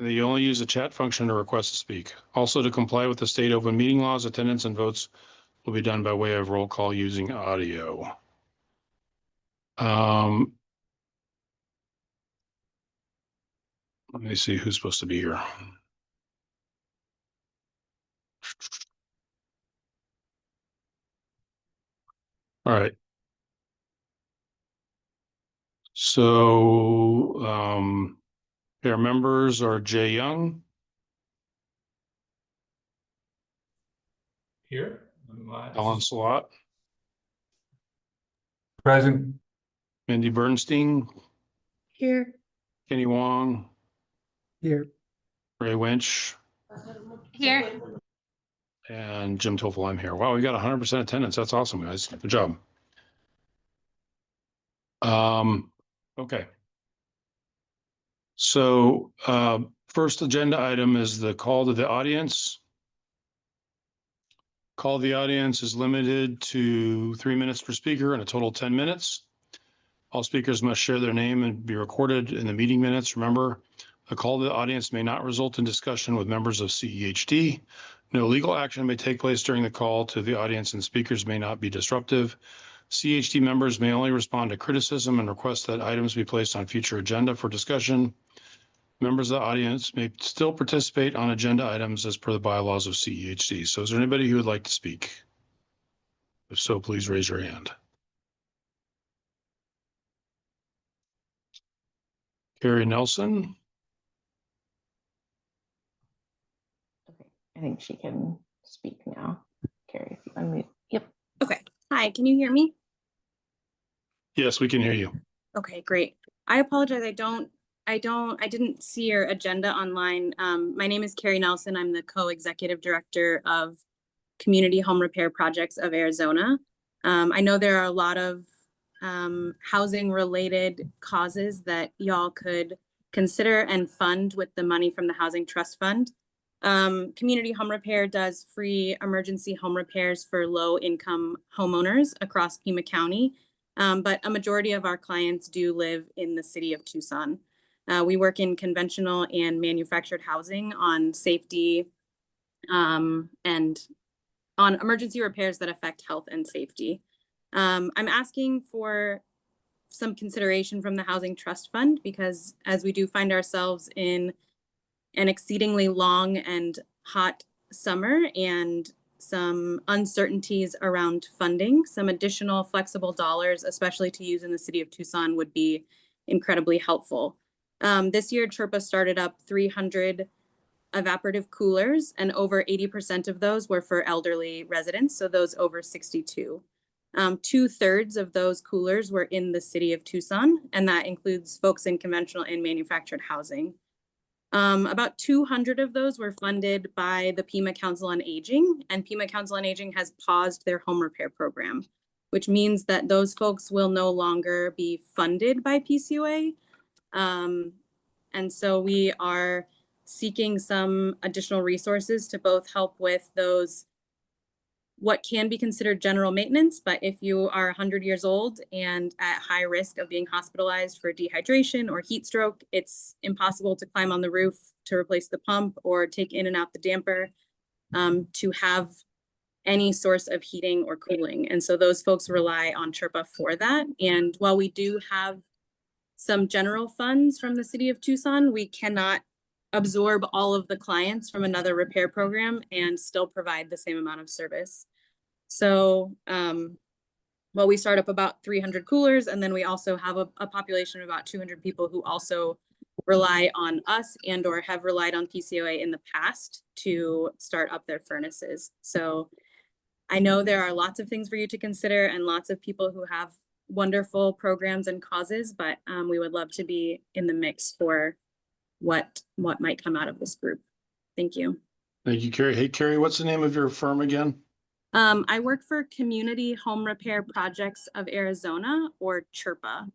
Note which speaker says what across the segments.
Speaker 1: And you only use the chat function to request to speak. Also, to comply with the state open meeting laws, attendance and votes will be done by way of roll call using audio. Let me see who's supposed to be here. All right. So our members are Jay Young.
Speaker 2: Here.
Speaker 1: Alan Salott.
Speaker 2: Present.
Speaker 1: Mindy Bernstein.
Speaker 3: Here.
Speaker 1: Kenny Wong.
Speaker 3: Here.
Speaker 1: Ray Winch.
Speaker 4: Here.
Speaker 1: And Jim Toffel, I'm here. Wow, we got 100% attendance. That's awesome, guys. Good job. Okay. So first agenda item is the call to the audience. Call to the audience is limited to 3 minutes per speaker and a total of 10 minutes. All speakers must share their name and be recorded in the meeting minutes. Remember, a call to the audience may not result in discussion with members of CEHD. No legal action may take place during the call to the audience, and speakers may not be disruptive. CEHD members may only respond to criticism and request that items be placed on future agenda for discussion. Members of the audience may still participate on agenda items as per the bylaws of CEHD. So is there anybody who would like to speak? If so, please raise your hand. Carrie Nelson.
Speaker 5: Okay, I think she can speak now. Carrie, if you unmute. Yep.
Speaker 4: Okay. Hi, can you hear me?
Speaker 1: Yes, we can hear you.
Speaker 4: Okay, great. I apologize. I didn't see your agenda online. My name is Carrie Nelson. I'm the co-executive director of Community Home Repair Projects of Arizona. I know there are a lot of housing related causes that y'all could consider and fund with the money from the Housing Trust Fund. Community Home Repair does free emergency home repairs for low income homeowners across Pima County. But a majority of our clients do live in the city of Tucson. We work in conventional and manufactured housing on safety and on emergency repairs that affect health and safety. I'm asking for some consideration from the Housing Trust Fund because as we do find ourselves in an exceedingly long and hot summer and some uncertainties around funding, some additional flexible dollars, especially to use in the city of Tucson, would be incredibly helpful. This year, Chirpa started up 300 evaporative coolers, and over 80% of those were for elderly residents, so those over 62. 2/3 of those coolers were in the city of Tucson, and that includes folks in conventional and manufactured housing. About 200 of those were funded by the Pima Council on Aging, and Pima Council on Aging has paused their home repair program, which means that those folks will no longer be funded by PCOA. And so we are seeking some additional resources to both help with those what can be considered general maintenance, but if you are 100 years old and at high risk of being hospitalized for dehydration or heat stroke, it's impossible to climb on the roof to replace the pump or take in and out the damper to have any source of heating or cooling. And so those folks rely on Chirpa for that. And while we do have some general funds from the city of Tucson, we cannot absorb all of the clients from another repair program and still provide the same amount of service. So well, we start up about 300 coolers, and then we also have a population of about 200 people who also rely on us and or have relied on PCOA in the past to start up their furnaces. So I know there are lots of things for you to consider and lots of people who have wonderful programs and causes, but we would love to be in the mix for what might come out of this group. Thank you.
Speaker 1: Thank you, Carrie. Hey, Carrie, what's the name of your firm again?
Speaker 4: I work for Community Home Repair Projects of Arizona, or CHRPA.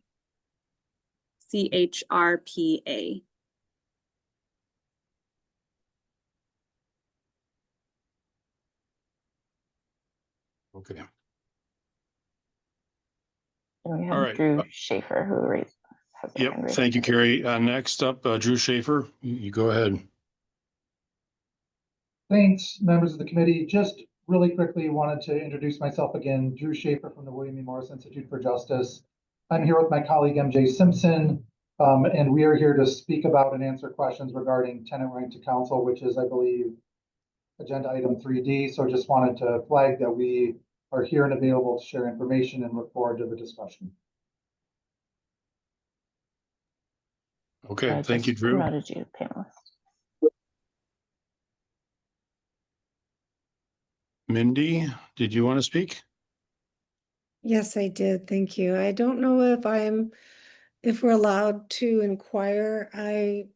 Speaker 4: CHRPA.
Speaker 1: Okay.
Speaker 5: And we have
Speaker 1: All right.
Speaker 5: Drew Schaefer who raised. has their hand
Speaker 1: Yep,
Speaker 5: raised.
Speaker 1: thank you, Carrie. Next up, Drew Schaefer, you go ahead.
Speaker 2: Thanks, members of the committee. Just really quickly wanted to introduce myself again. Drew Schaefer from the William E. Morris Institute for Justice. I'm here with my colleague MJ Simpson, and we are here to speak about and answer questions regarding tenant right to counsel, which is, I believe, agenda item 3D. So just wanted to flag that we are here and available to share information and look forward to the discussion.
Speaker 1: Okay, thank you,
Speaker 5: Just
Speaker 1: Drew.
Speaker 5: promoted you panelist.
Speaker 1: Mindy, did you want to speak?
Speaker 3: Yes, I did. Thank you. I don't know if we're allowed to inquire. I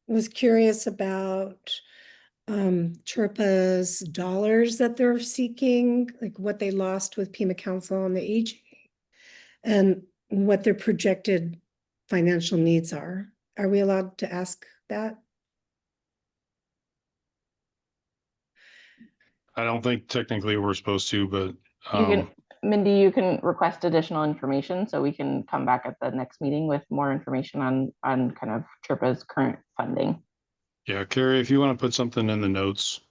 Speaker 3: was curious about Chirpa's dollars that they're seeking, like what they lost with Pima Council on the aging and what their projected financial needs are. Are we allowed to ask that?
Speaker 1: I don't think technically we're supposed to, but
Speaker 5: You can, Mindy, you can request additional information so we can come back at the next meeting with more information on kind of Chirpa's current funding.
Speaker 1: yeah, Carrie, if you want to put something in the notes,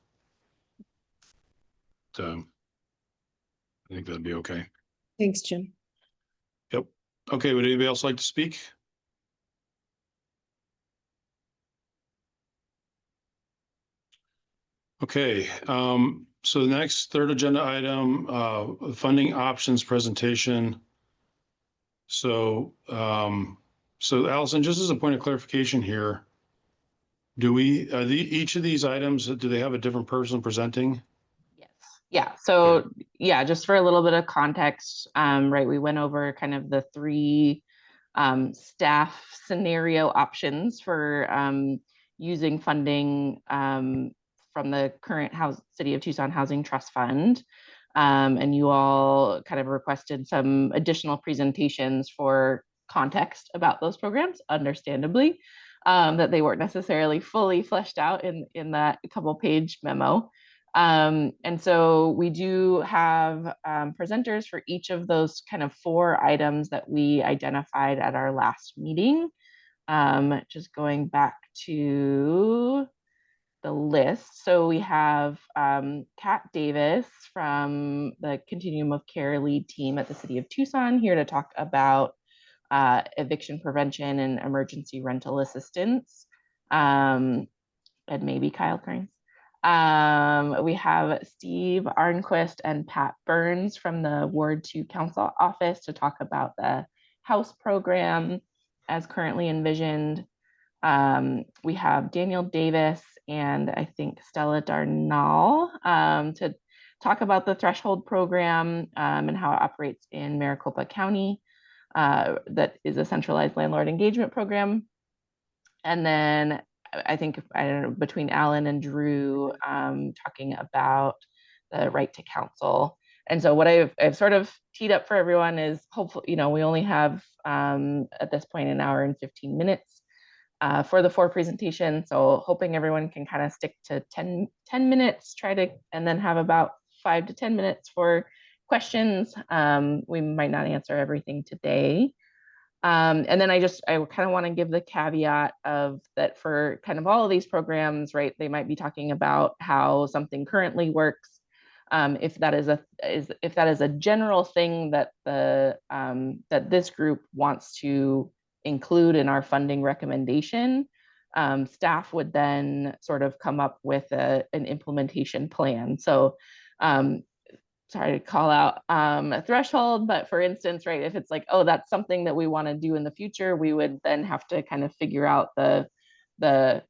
Speaker 1: I think that'd be okay.
Speaker 3: Thanks, Jim.
Speaker 1: Yep. Okay, would anybody else like to speak? Okay, so the next third agenda item, funding options presentation. So, so Allison, just as a point of clarification here, do we, each of these items, do they have a different person presenting?
Speaker 5: Yes. Yeah. So yeah, just for a little bit of context, right, we went over kind of the three staff scenario options for using funding from the current City of Tucson Housing Trust Fund. And you all kind of requested some additional presentations for context about those programs, understandably, that they weren't necessarily fully fleshed out in that couple page memo. And so we do have presenters for each of those kind of 4 items that we identified at our last meeting. Just going back to the list. So we have Kat Davis from the Continuum of Care lead team at the City of Tucson here to talk about eviction prevention and emergency rental assistance. And maybe Kyle Kearns. We have Steve Arnquist and Pat Burns from the Ward 2 Council Office to talk about the house program as currently envisioned. We have Daniel Davis and I think Stella Darnall to talk about the threshold program and how it operates in Maricopa County. That is a centralized landlord engagement program. And then I think, I don't know, between Alan and Drew talking about the right to counsel. And so what I've sort of teed up for everyone is hopefully, you know, we only have at this point an hour and 15 minutes for the 4 presentations. So hoping everyone can kind of stick to 10 minutes, and then have about 5 to 10 minutes for questions. We might not answer everything today. And then I kind of want to give the caveat of that for kind of all of these programs, right? They might be talking about how something currently works. If that is a general thing that that this group wants to include in our funding recommendation, staff would then sort of come up with an implementation plan. So sorry to call out a threshold, but for instance, right, if it's like, oh, that's something that we want to do in the future, we would then have to kind of figure out the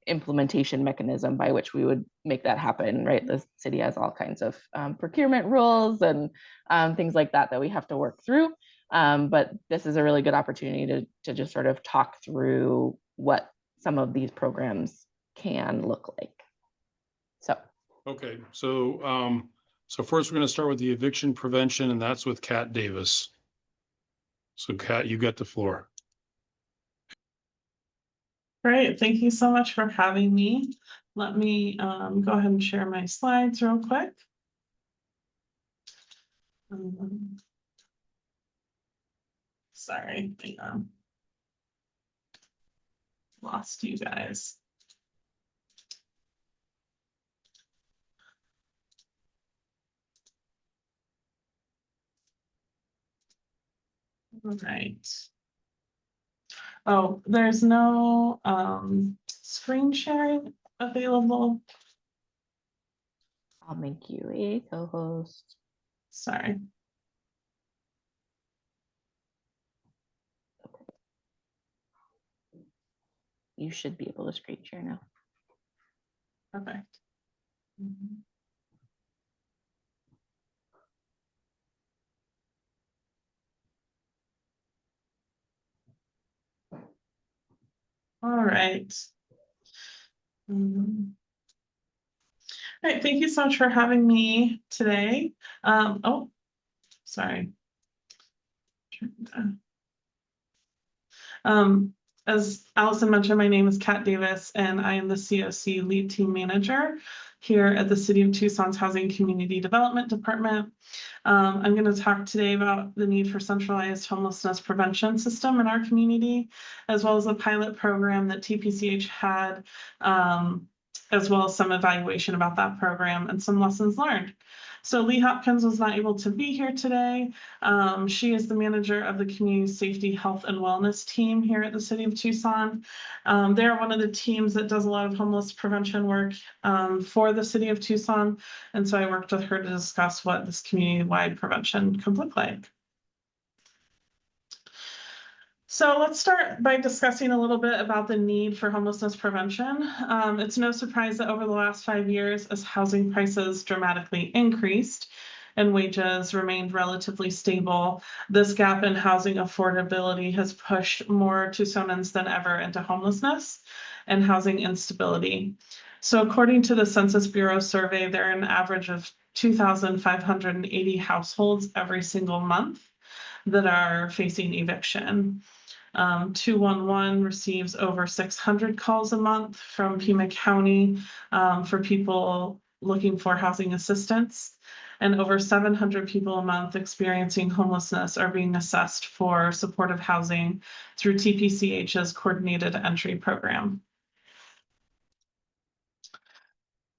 Speaker 5: implementation mechanism by which we would make that happen, right? The city has all kinds of procurement rules and things like that we have to work through. But this is a really good opportunity to just sort of talk through what some of these programs can look like. So.
Speaker 1: Okay, so first we're going to start with the eviction prevention, and that's with Kat Davis. So Kat, you got the floor.
Speaker 6: Great, thank you so much for having me. Let me go ahead and share my slides real quick. Sorry, hang on. Lost you guys. All right. Oh, there's no screen sharing available.
Speaker 5: I'll make you a co-host.
Speaker 6: Sorry.
Speaker 5: You should be able to screen share now.
Speaker 6: Perfect. Mhm. All right. All right, thank you so much for having me today. Oh, sorry. As Allison mentioned, my name is Kat Davis, and I am the COC Lead Team Manager here at the City of Tucson's Housing Community Development Department. I'm going to talk today about the need for centralized homelessness prevention system in our community, as well as a pilot program that TPCH had, as well as some evaluation about that program and some lessons learned. So Lee Hopkins was not able to be here today. She is the manager of the Community Safety, Health, and Wellness team here at the City of Tucson. They're one of the teams that does a lot of homeless prevention work for the City of Tucson. And so I worked with her to discuss what this community-wide prevention could look like. So let's start by discussing a little bit about the need for homelessness prevention. It's no surprise that over the last 5 years, as housing prices dramatically increased and wages remained relatively stable, this gap in housing affordability has pushed more Tucsonans than ever into homelessness and housing instability. So according to the Census Bureau survey, there are an average of 2,580 households every single month that are facing eviction. 211 receives over 600 calls a month from Pima County for people looking for housing assistance. And over 700 people a month experiencing homelessness are being assessed for supportive housing through TPCH's Coordinated Entry Program.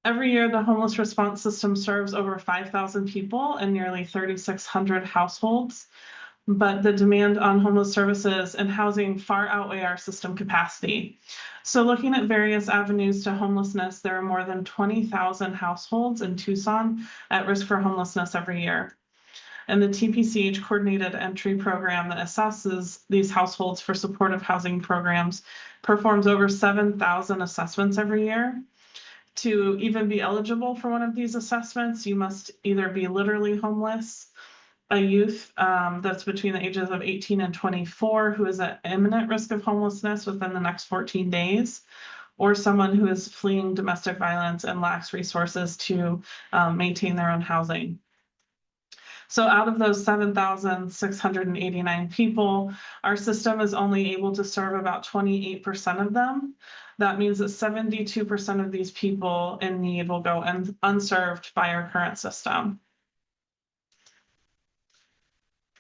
Speaker 6: Every year, the homeless response system serves over 5,000 people and nearly 3,600 households. But the demand on homeless services and housing far outweigh our system capacity. So looking at various avenues to homelessness, there are more than 20,000 households in Tucson at risk for homelessness every year. And the TPCH Coordinated Entry Program that assesses these households for supportive housing programs performs over 7,000 assessments every year. To even be eligible for one of these assessments, you must either be literally homeless, a youth that's between the ages of 18 and 24 who is at imminent risk of homelessness within the next 14 days, or someone who is fleeing domestic violence and lacks resources to maintain their own housing. So out of those 7,689 people, our system is only able to serve about 28% of them. That means that 72% of these people in need will go unserved by our current system.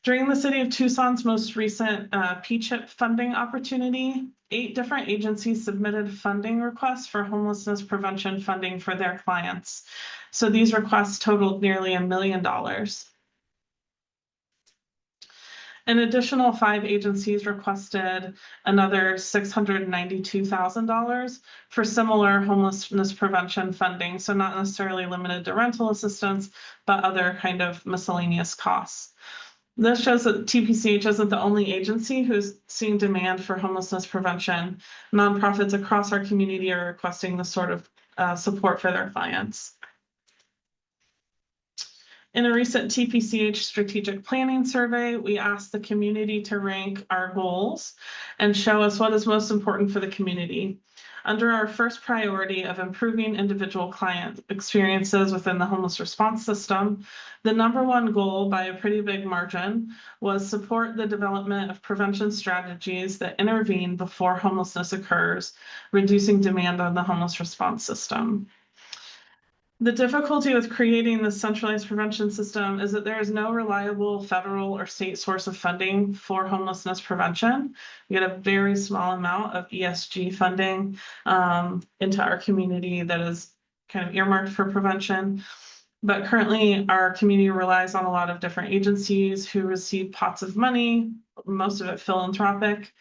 Speaker 6: During the City of Tucson's most recent P-CHIP funding opportunity, 8 different agencies submitted funding requests for homelessness prevention funding for their clients. So these requests totaled nearly $1 million. An additional 5 agencies requested another $692,000 for similar homelessness prevention funding. So not necessarily limited to rental assistance, but other kind of miscellaneous costs. This shows that TPCH isn't the only agency who's seeing demand for homelessness prevention. Nonprofits across our community are requesting this sort of support for their clients. In a recent TPCH strategic planning survey, we asked the community to rank our goals and show us what is most important for the community. Under our first priority of improving individual client experiences within the homeless response system, the #1 goal by a pretty big margin was support the development of prevention strategies that intervene before homelessness occurs, reducing demand on the homeless response system. The difficulty with creating the centralized prevention system is that there is no reliable federal or state source of funding for homelessness prevention. We get a very small amount of ESG funding into our community that is kind of earmarked for prevention. But currently, our community relies on a lot of different agencies who receive pots of money, most of it philanthropic.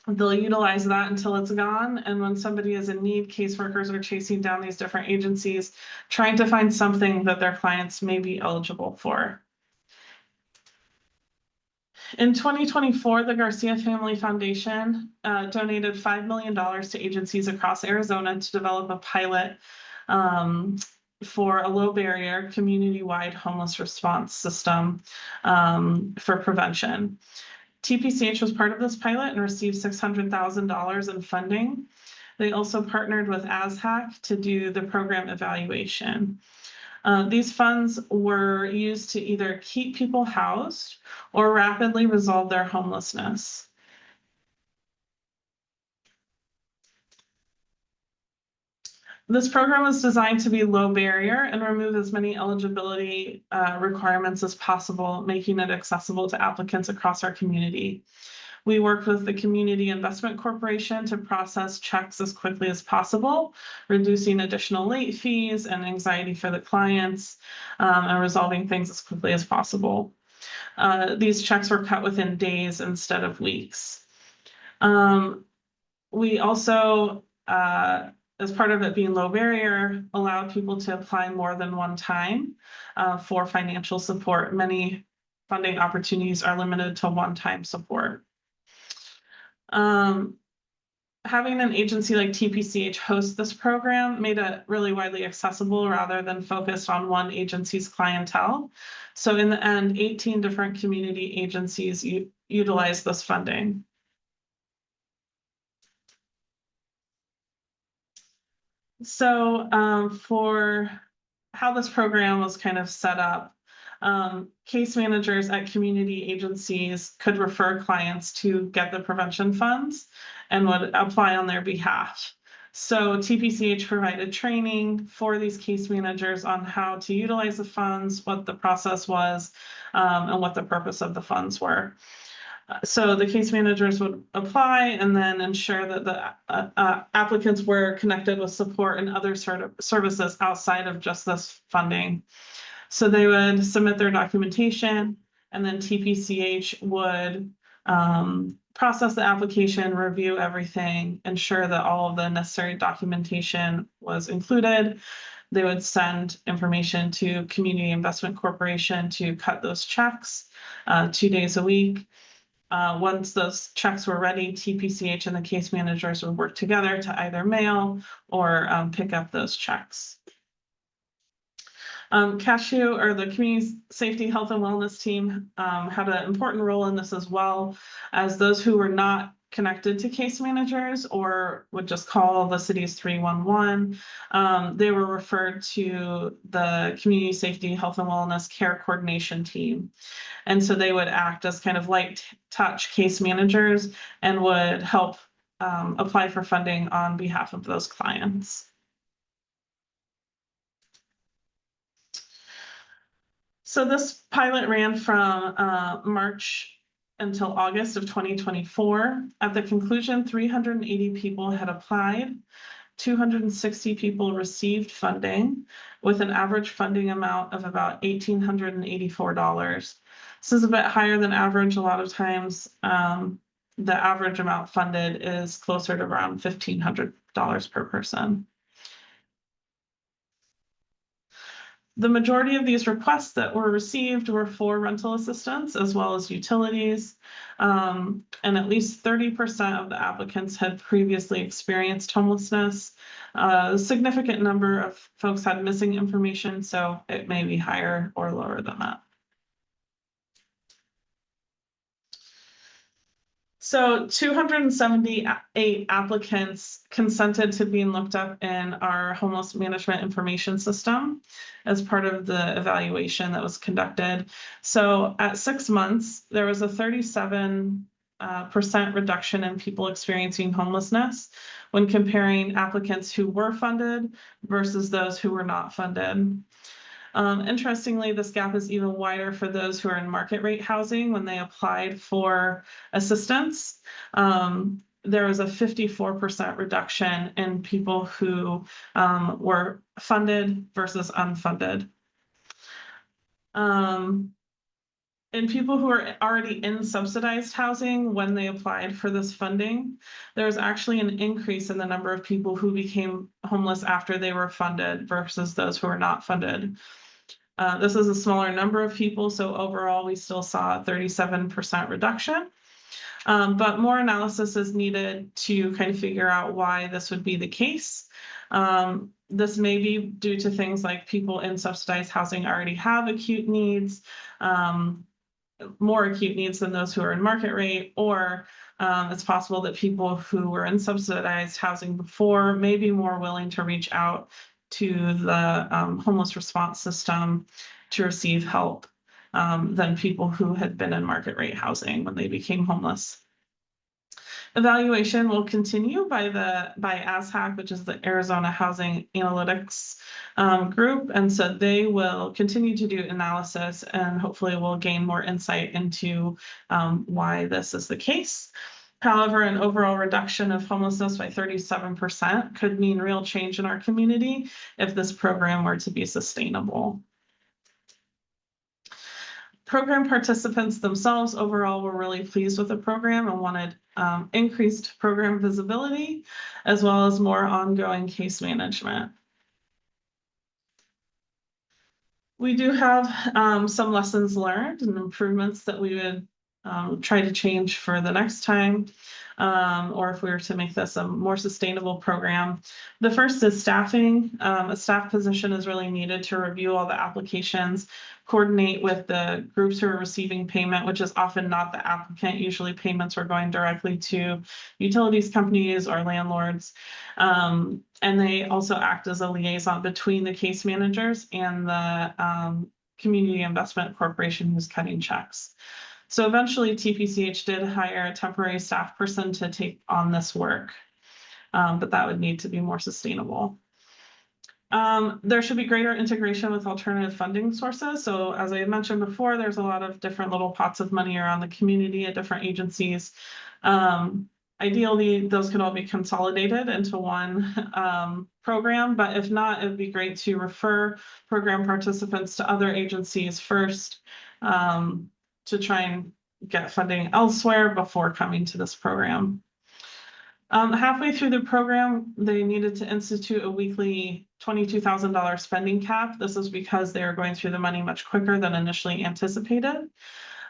Speaker 6: They'll utilize that until it's gone. And when somebody is in need, caseworkers are chasing down these different agencies, trying to find something that their clients may be eligible for. In 2024, the Garcia Family Foundation donated $5 million to agencies across Arizona to develop a pilot for a low barrier community-wide homeless response system for prevention. TPCH was part of this pilot and received $600,000 in funding. They also partnered with ASHAC to do the program evaluation. These funds were used to either keep people housed or rapidly resolve their homelessness. This program was designed to be low barrier and remove as many eligibility requirements as possible, making it accessible to applicants across our community. We worked with the Community Investment Corporation to process checks as quickly as possible, reducing additional late fees and anxiety for the clients, and resolving things as quickly as possible. These checks were cut within days instead of weeks. We also, as part of it being low barrier, allowed people to apply more than one time for financial support. Many funding opportunities are limited to one-time support. Having an agency like TPCH host this program made it really widely accessible rather than focused on one agency's clientele. So in the end, 18 different community agencies utilized this funding. So for how this program was kind of set up, case managers at community agencies could refer clients to get the prevention funds and would apply on their behalf. So TPCH provided training for these case managers on how to utilize the funds, what the process was, and what the purpose of the funds were. So the case managers would apply and then ensure that the applicants were connected with support and other sort of services outside of just this funding. So they would submit their documentation, and then TPCH would process the application, review everything, ensure that all of the necessary documentation was included. They would send information to Community Investment Corporation to cut those checks 2 days a week. Once those checks were ready, TPCH and the case managers would work together to either mail or pick up those checks. CASHU, or the Community Safety, Health, and Wellness team, had an important role in this as well, as those who were not connected to case managers or would just call the city's 311. They were referred to the Community Safety, Health, and Wellness Care Coordination team. And so they would act as kind of light touch case managers and would help apply for funding on behalf of those clients. So this pilot ran from March until August of 2024. At the conclusion, 380 people had applied. 260 people received funding with an average funding amount of about $1,884. This is a bit higher than average. A lot of times the average amount funded is closer to around $1,500 per person. The majority of these requests that were received were for rental assistance as well as utilities. And at least 30% of the applicants had previously experienced homelessness. A significant number of folks had missing information, so it may be higher or lower than that. So 278 applicants consented to being looked up in our homeless management information system as part of the evaluation that was conducted. So at 6 months, there was a 37% percent reduction in people experiencing homelessness when comparing applicants who were funded versus those who were not funded. Interestingly, this gap is even wider for those who are in market rate housing when they applied for assistance. There was a 54% reduction in people who were funded versus unfunded. And people who are already in subsidized housing, when they applied for this funding, there was actually an increase in the number of people who became homeless after they were funded versus those who were not funded. This is a smaller number of people, so overall we still saw a 37% reduction. But more analysis is needed to kind of figure out why this would be the case. This may be due to things like people in subsidized housing already have acute needs, more acute needs than those who are in market rate, or it's possible that people who were in subsidized housing before may be more willing to reach out to the homeless response system to receive help than people who had been in market rate housing when they became homeless. Evaluation will continue by ASHAC, which is the Arizona Housing Analytics group. And so they will continue to do analysis and hopefully we'll gain more insight into why this is the case. However, an overall reduction of homelessness by 37% could mean real change in our community if this program were to be sustainable. Program participants themselves overall were really pleased with the program and wanted increased program visibility, as well as more ongoing case management. We do have some lessons learned and improvements that we would try to change for the next time, or if we were to make this a more sustainable program. The first is staffing. A staff position is really needed to review all the applications, coordinate with the groups who are receiving payment, which is often not the applicant. Usually payments are going directly to utilities companies or landlords. And they also act as a liaison between the case managers and the Community Investment Corporation who's cutting checks. So eventually TPCH did hire a temporary staff person to take on this work, but that would need to be more sustainable. There should be greater integration with alternative funding sources. So as I mentioned before, there's a lot of different little pots of money around the community at different agencies. Ideally, those could all be consolidated into one program, but if not, it would be great to refer program participants to other agencies first to try and get funding elsewhere before coming to this program. Halfway through the program, they needed to institute a weekly $22,000 spending cap. This is because they were going through the money much quicker than initially anticipated.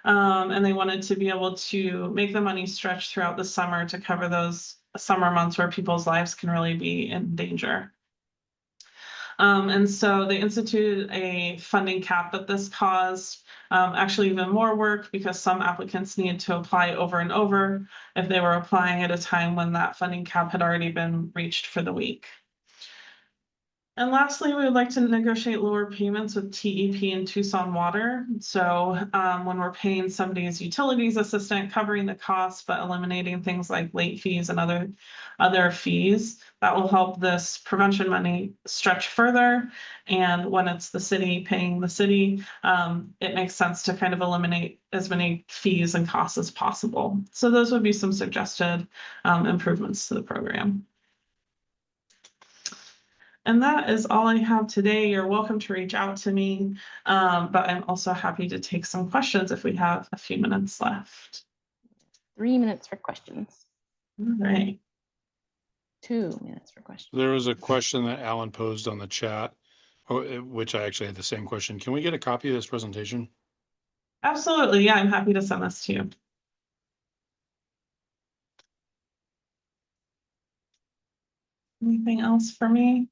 Speaker 6: And they wanted to be able to make the money stretch throughout the summer to cover those summer months where people's lives can really be in danger. And so they instituted a funding cap, but this caused actually even more work because some applicants needed to apply over and over if they were applying at a time when that funding cap had already been reached for the week. And lastly, we would like to negotiate lower payments with TEP and Tucson Water. So when we're paying somebody's utilities assistant, covering the costs, but eliminating things like late fees and other fees, that will help this prevention money stretch further. And when it's the city paying the city, it makes sense to kind of eliminate as many fees and costs as possible. So those would be some suggested improvements to the program. And that is all I have today. You're welcome to reach out to me, but I'm also happy to take some questions if we have a few minutes left.
Speaker 5: 3 minutes for questions.
Speaker 6: All right.
Speaker 5: 2 minutes for questions.
Speaker 1: There was a question that Alan posed on the chat, which I actually had the same question. Can we get a copy of this presentation?
Speaker 6: Absolutely. Yeah, I'm happy to send this to you. Anything else for me?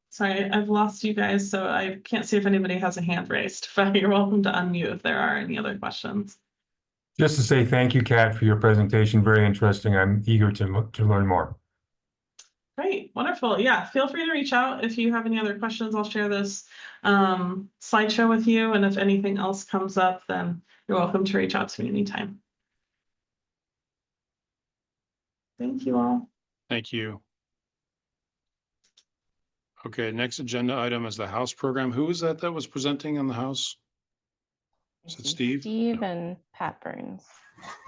Speaker 6: Sorry, I've lost you guys, so I can't see if anybody has a hand raised, but you're welcome to unmute if there are any other questions.
Speaker 7: Just to say thank you, Kat, for your presentation. Very interesting. I'm eager to learn more.
Speaker 6: Great, wonderful. Yeah, feel free to reach out if you have any other questions. I'll share this slideshow with you, and if anything else comes up, then you're welcome to reach out to me anytime. Thank you all.
Speaker 1: Thank you. Okay, next agenda item is the House program. Who was that was presenting on the House? Is it Steve?
Speaker 5: Steve and Pat Burns.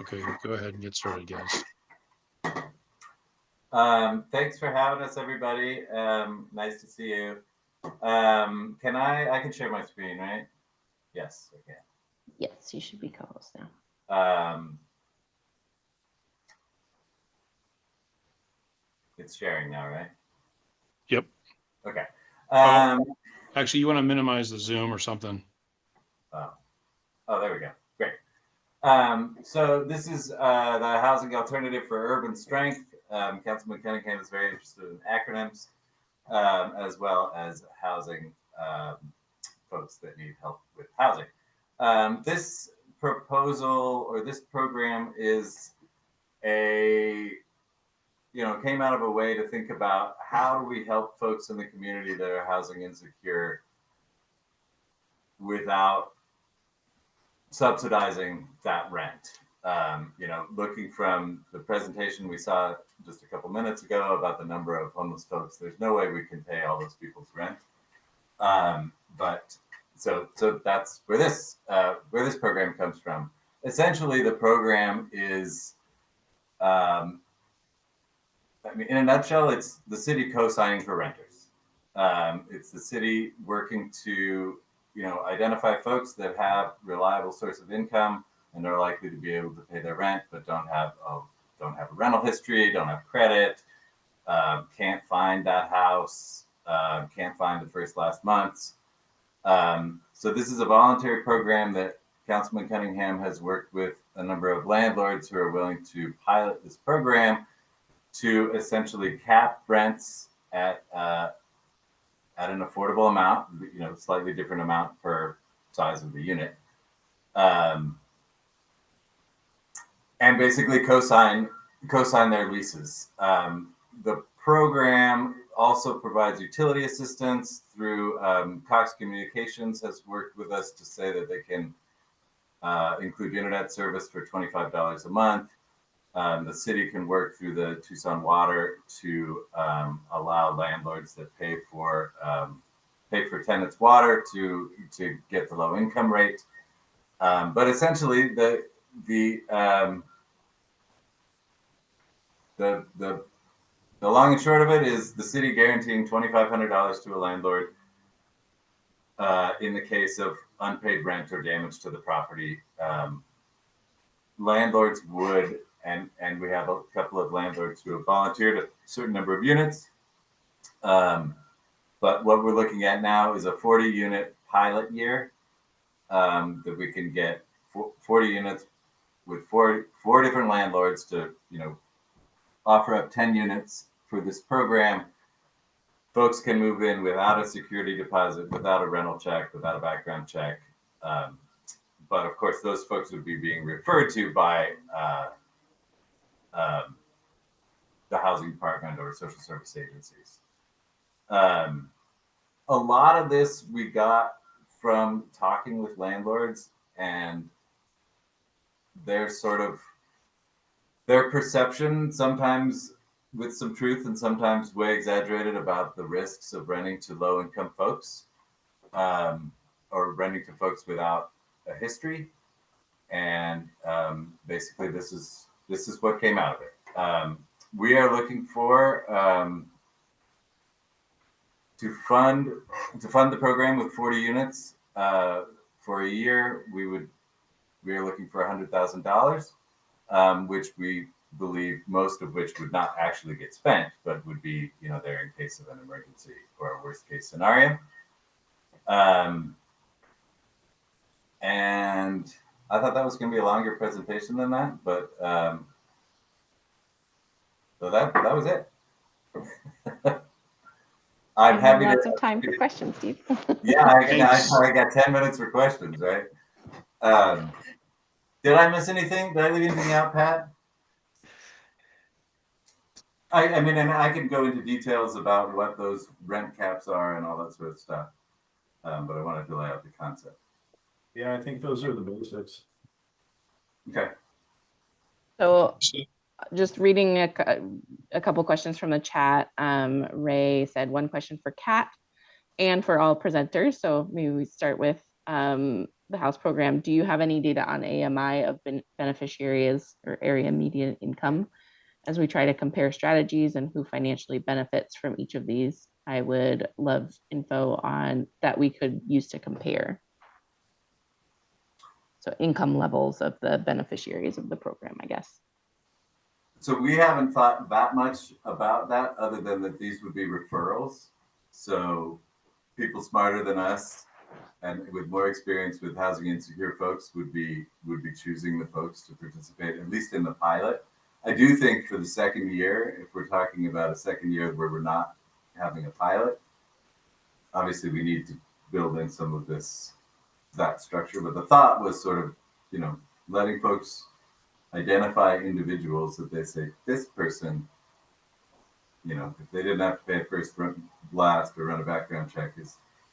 Speaker 1: Okay, go ahead and get started, guys.
Speaker 8: Thanks for having us, everybody. Nice to see you. I can share my screen, right? Yes, I can.
Speaker 5: Yes, you should be co-host now.
Speaker 8: It's sharing now, right?
Speaker 1: Yep.
Speaker 8: Okay.
Speaker 1: Actually, you want to minimize the Zoom or something?
Speaker 8: Oh, there we go. Great. So this is the Housing Alternative for Urban Strength. Councilman Cunningham is very interested in acronyms, as well as housing folks that need help with housing. This proposal or this program is came out of a way to think about how do we help folks in the community that are housing insecure without subsidizing that rent. Looking from the presentation we saw just a couple minutes ago about the number of homeless folks, there's no way we can pay all those people's rent. So that's where this program comes from. Essentially, the program is, in a nutshell, it's the city co-signing for renters. It's the city working to identify folks that have reliable source of income and are likely to be able to pay their rent, but don't have a rental history, don't have credit, can't find that house, can't find the last months. So this is a voluntary program that Councilman Cunningham has worked with a number of landlords who are willing to pilot this program to essentially cap rents at an affordable amount, slightly different amount per size of the unit, and basically co-sign their leases. The program also provides utility assistance through Cox Communications has worked with us to say that they can include internet service for $25 a month. The city can work through the Tucson Water to allow landlords that pay for tenants' water to get the low income rate. But essentially, the long and short of it is the city guaranteeing $2,500 to a landlord in the case of unpaid rent or damage to the property. Landlords would. And we have a couple of landlords who have volunteered a certain number of units. But what we're looking at now is a 40-unit pilot year that we can get 40 units with four different landlords to, offer up 10 units for this program. Folks can move in without a security deposit, without a rental check, without a background check. But of course, those folks would be being referred to by the housing department or social service agencies. A lot of this we got from talking with landlords and their perception, sometimes with some truth and sometimes way exaggerated, about the risks of renting to low-income folks or renting to folks without a history. And basically, this is what came out of it. We are looking for to fund the program with 40 units for a year. We are looking for $100,000, which we believe most of which would not actually get spent, but would be there in case of an emergency or a worst case scenario. And I thought that was going to be a longer presentation than that, but so that was it. I'm happy
Speaker 5: lots of time for questions, Steve.
Speaker 8: Yeah, I got 10 minutes for questions, right? Did I miss anything? Did I leave anything out, Pat? I mean, and I can go into details about what those rent caps are and all that sort of stuff, but I wanted to lay out the concept.
Speaker 9: Yeah, I think those are the basics.
Speaker 8: Okay.
Speaker 5: So just reading a couple questions from the chat. Ray said one question for Kat and for all presenters. So maybe we start with the house program. Do you have any data on AMI of beneficiaries or area median income as we try to compare strategies and who financially benefits from each of these? I would love info on that we could use to compare. So income levels of the beneficiaries of the program, I guess.
Speaker 8: So we haven't thought that much about that, other than that these would be referrals. So people smarter than us and with more experience with housing insecure folks would be choosing the folks to participate, at least in the pilot. I do think for the second year, if we're talking about a second year where we're not having a pilot, obviously we need to build in some of that structure. But the thought was sort of, letting folks identify individuals that they say, this person, if they didn't have to pay a first blast or run a background check,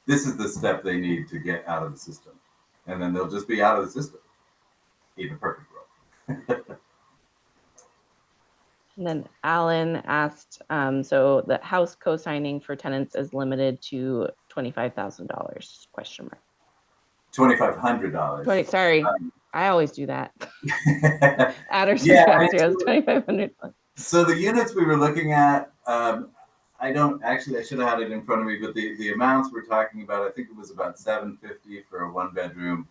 Speaker 8: this is the step they need to get out of the system. And then they'll just be out of the system in a perfect world.
Speaker 5: And then Alan asked, so the house co-signing for tenants is limited to $25,000, question mark.
Speaker 8: $2,500.
Speaker 5: Sorry, I always do that. Adders
Speaker 8: Yeah,
Speaker 5: and zeros, $2,500.
Speaker 8: So the units we were looking at, I should have had it in front of me, but the amounts we're talking about, I think it was about $750 for a 1-bedroom,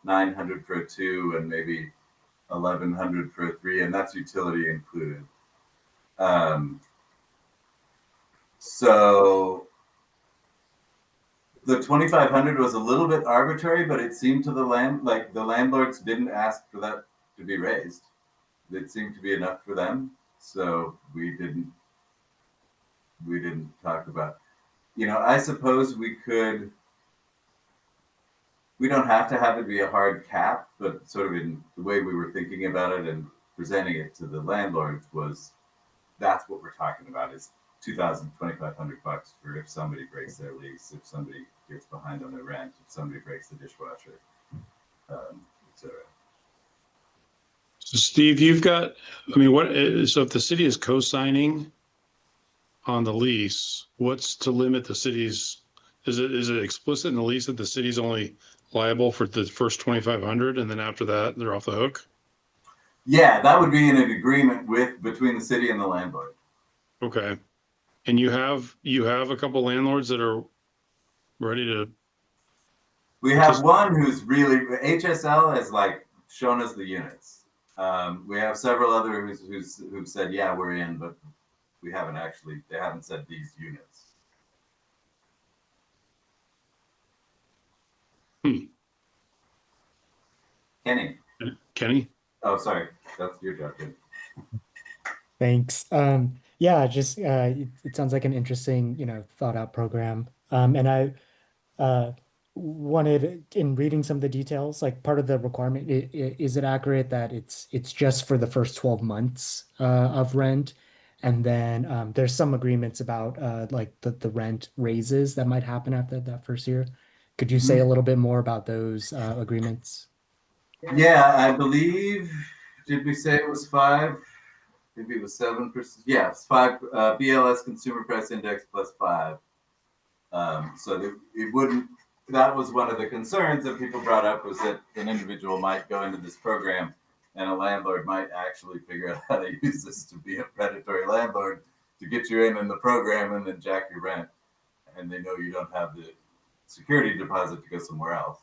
Speaker 8: $900 for a 2, and maybe $1,100 for a 3, and that's utility included. So the $2,500 was a little bit arbitrary, but it seemed to the landlords didn't ask for that to be raised. It seemed to be enough for them, so we didn't talk about. I suppose we could. We don't have to have it be a hard cap, but sort of in the way we were thinking about it and presenting it to the landlords was, that's what we're talking about, is $2,500 for if somebody breaks their lease, if somebody gets behind on their rent, if somebody breaks the dishwasher, etc.
Speaker 1: So Steve, so if the city is co-signing on the lease, what's to limit the city's, is it explicit in the lease that the city's only liable for the first 2,500 and then after that they're off the hook?
Speaker 8: Yeah, that would be in an agreement between the city and the landlord.
Speaker 1: Okay. And you have a couple landlords that are ready to.
Speaker 8: We have one who's really, HSL has shown us the units. We have several others who've said, yeah, we're in, but they haven't said these units.
Speaker 1: Kenny?
Speaker 8: Oh, sorry. That's your job, Kenny.
Speaker 9: Thanks. Yeah, just it sounds like an interesting, thought out program. And I wanted, in reading some of the details, part of the requirement, is it accurate that it's just for the first 12 months of rent, and then there's some agreements about the rent raises that might happen after that first year. Could you say a little bit more about those agreements?
Speaker 8: Yeah, I believe. Did we say it was 5? Maybe it was 7%. Yeah, it's 5 BLS Consumer Price Index plus 5. So it wouldn't. That was one of the concerns that people brought up, was that an individual might go into this program and a landlord might actually figure out how to use this to be a predatory landlord to get you in the program and then jack your rent, and they know you don't have the security deposit to go somewhere else.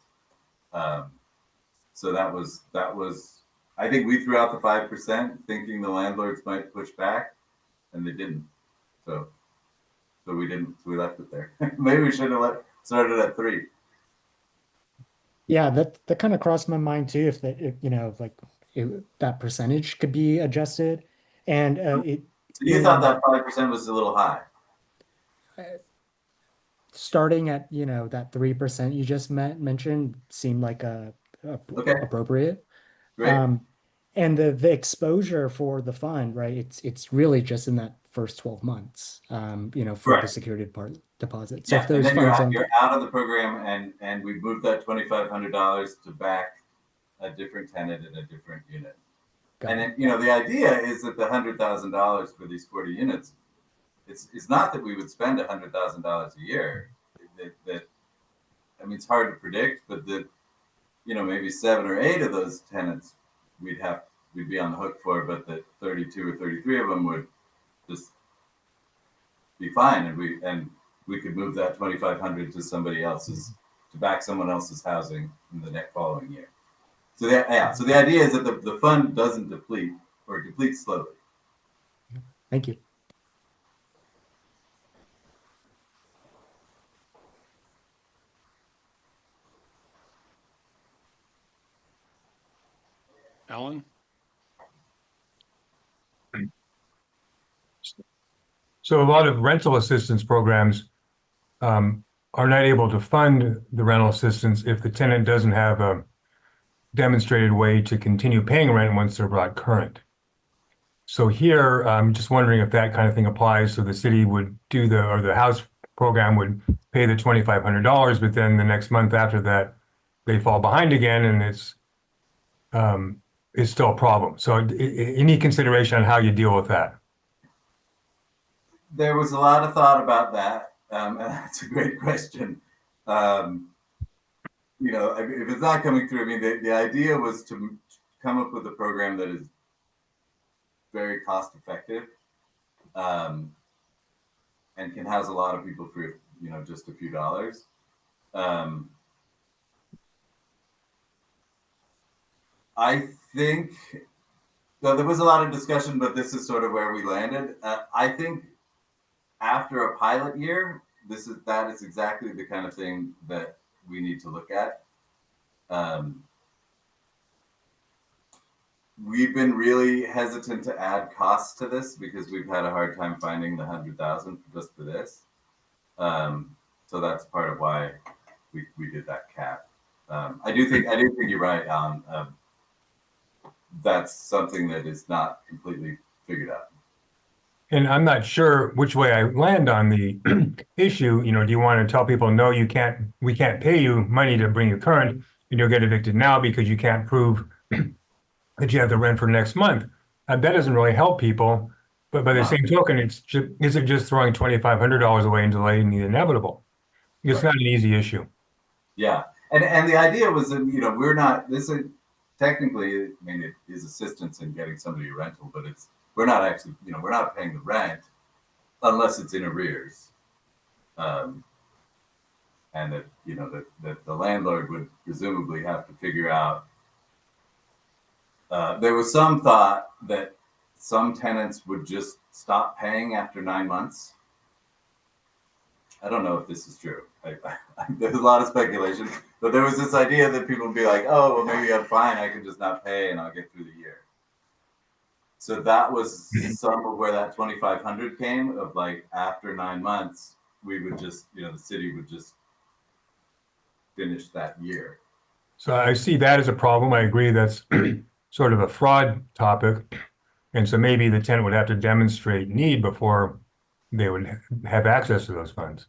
Speaker 8: So that was. I think we threw out the 5%, thinking the landlords might push back, and they didn't. So we didn't. So we left it there. Maybe we should have started at 3.
Speaker 9: Yeah, that kind of crossed my mind too. If that percentage could be adjusted, and
Speaker 8: So you thought that 5% was a little high.
Speaker 9: Starting at that 3% you just mentioned seemed like
Speaker 8: Okay.
Speaker 9: appropriate.
Speaker 8: Great.
Speaker 9: And the exposure for the fund, right? It's really just in that first 12 months, for the security deposit. So
Speaker 8: yeah,
Speaker 9: if those
Speaker 8: and then
Speaker 9: funds
Speaker 8: you're out of the program, and we moved that $2,500 to back a different tenant in a different unit.
Speaker 9: Got
Speaker 8: And
Speaker 9: it.
Speaker 8: the idea is that the $100,000 for these 40 units, it's not that we would spend $100,000 a year. I mean, it's hard to predict, but maybe 7 or 8 of those tenants we'd be on the hook for, but that 32 or 33 of them would just be fine, and we could move that 2,500 to somebody else's, to back someone else's housing in the next following year. So the idea is that the fund doesn't deplete, or depletes slowly.
Speaker 9: Thank you.
Speaker 1: Alan?
Speaker 7: So a lot of rental assistance programs are not able to fund the rental assistance if the tenant doesn't have a demonstrated way to continue paying rent once they're brought current. So here, I'm just wondering if that kind of thing applies. So the city would do or the house program would pay the $2,500, but then the next month after that, they fall behind again, and it's still a problem. So any consideration on how you deal with that?
Speaker 8: There was a lot of thought about that, and that's a great question. If it's not coming through, I mean, the idea was to come up with a program that is very cost effective, and can house a lot of people for just a few dollars. I think there was a lot of discussion, but this is sort of where we landed. I think after a pilot year, that is exactly the kind of thing that we need to look at. We've been really hesitant to add costs to this because we've had a hard time finding the 100,000 just for this. So that's part of why we did that cap. I do think you're right, Alan. That's something that is not completely figured out.
Speaker 7: And I'm not sure which way I land on the issue. Do you want to tell people, no, we can't pay you money to bring you current, and you'll get evicted now because you can't prove that you have the rent for next month? That doesn't really help people. But by the same token, is it just throwing $2,500 away and delaying the inevitable? It's not an easy issue.
Speaker 8: Yeah, and the idea was that we're not. This is technically, I mean, it is assistance in getting somebody a rental, but we're not actually, we're not paying the rent unless it's in arrears, and that that the landlord would presumably have to figure out. There was some thought that some tenants would just stop paying after 9 months. I don't know if this is true. There's a lot of speculation, but there was this idea that people would be like, "Oh, well, maybe I'm fine. I can just not pay, and I'll get through the year." So that was some of where that 2,500 came. Of like after 9 months, we would just, the city would just finish that year.
Speaker 7: So I see that as a problem. I agree that's sort of a fraud topic. And so maybe the tenant would have to demonstrate need before they would have access to those funds,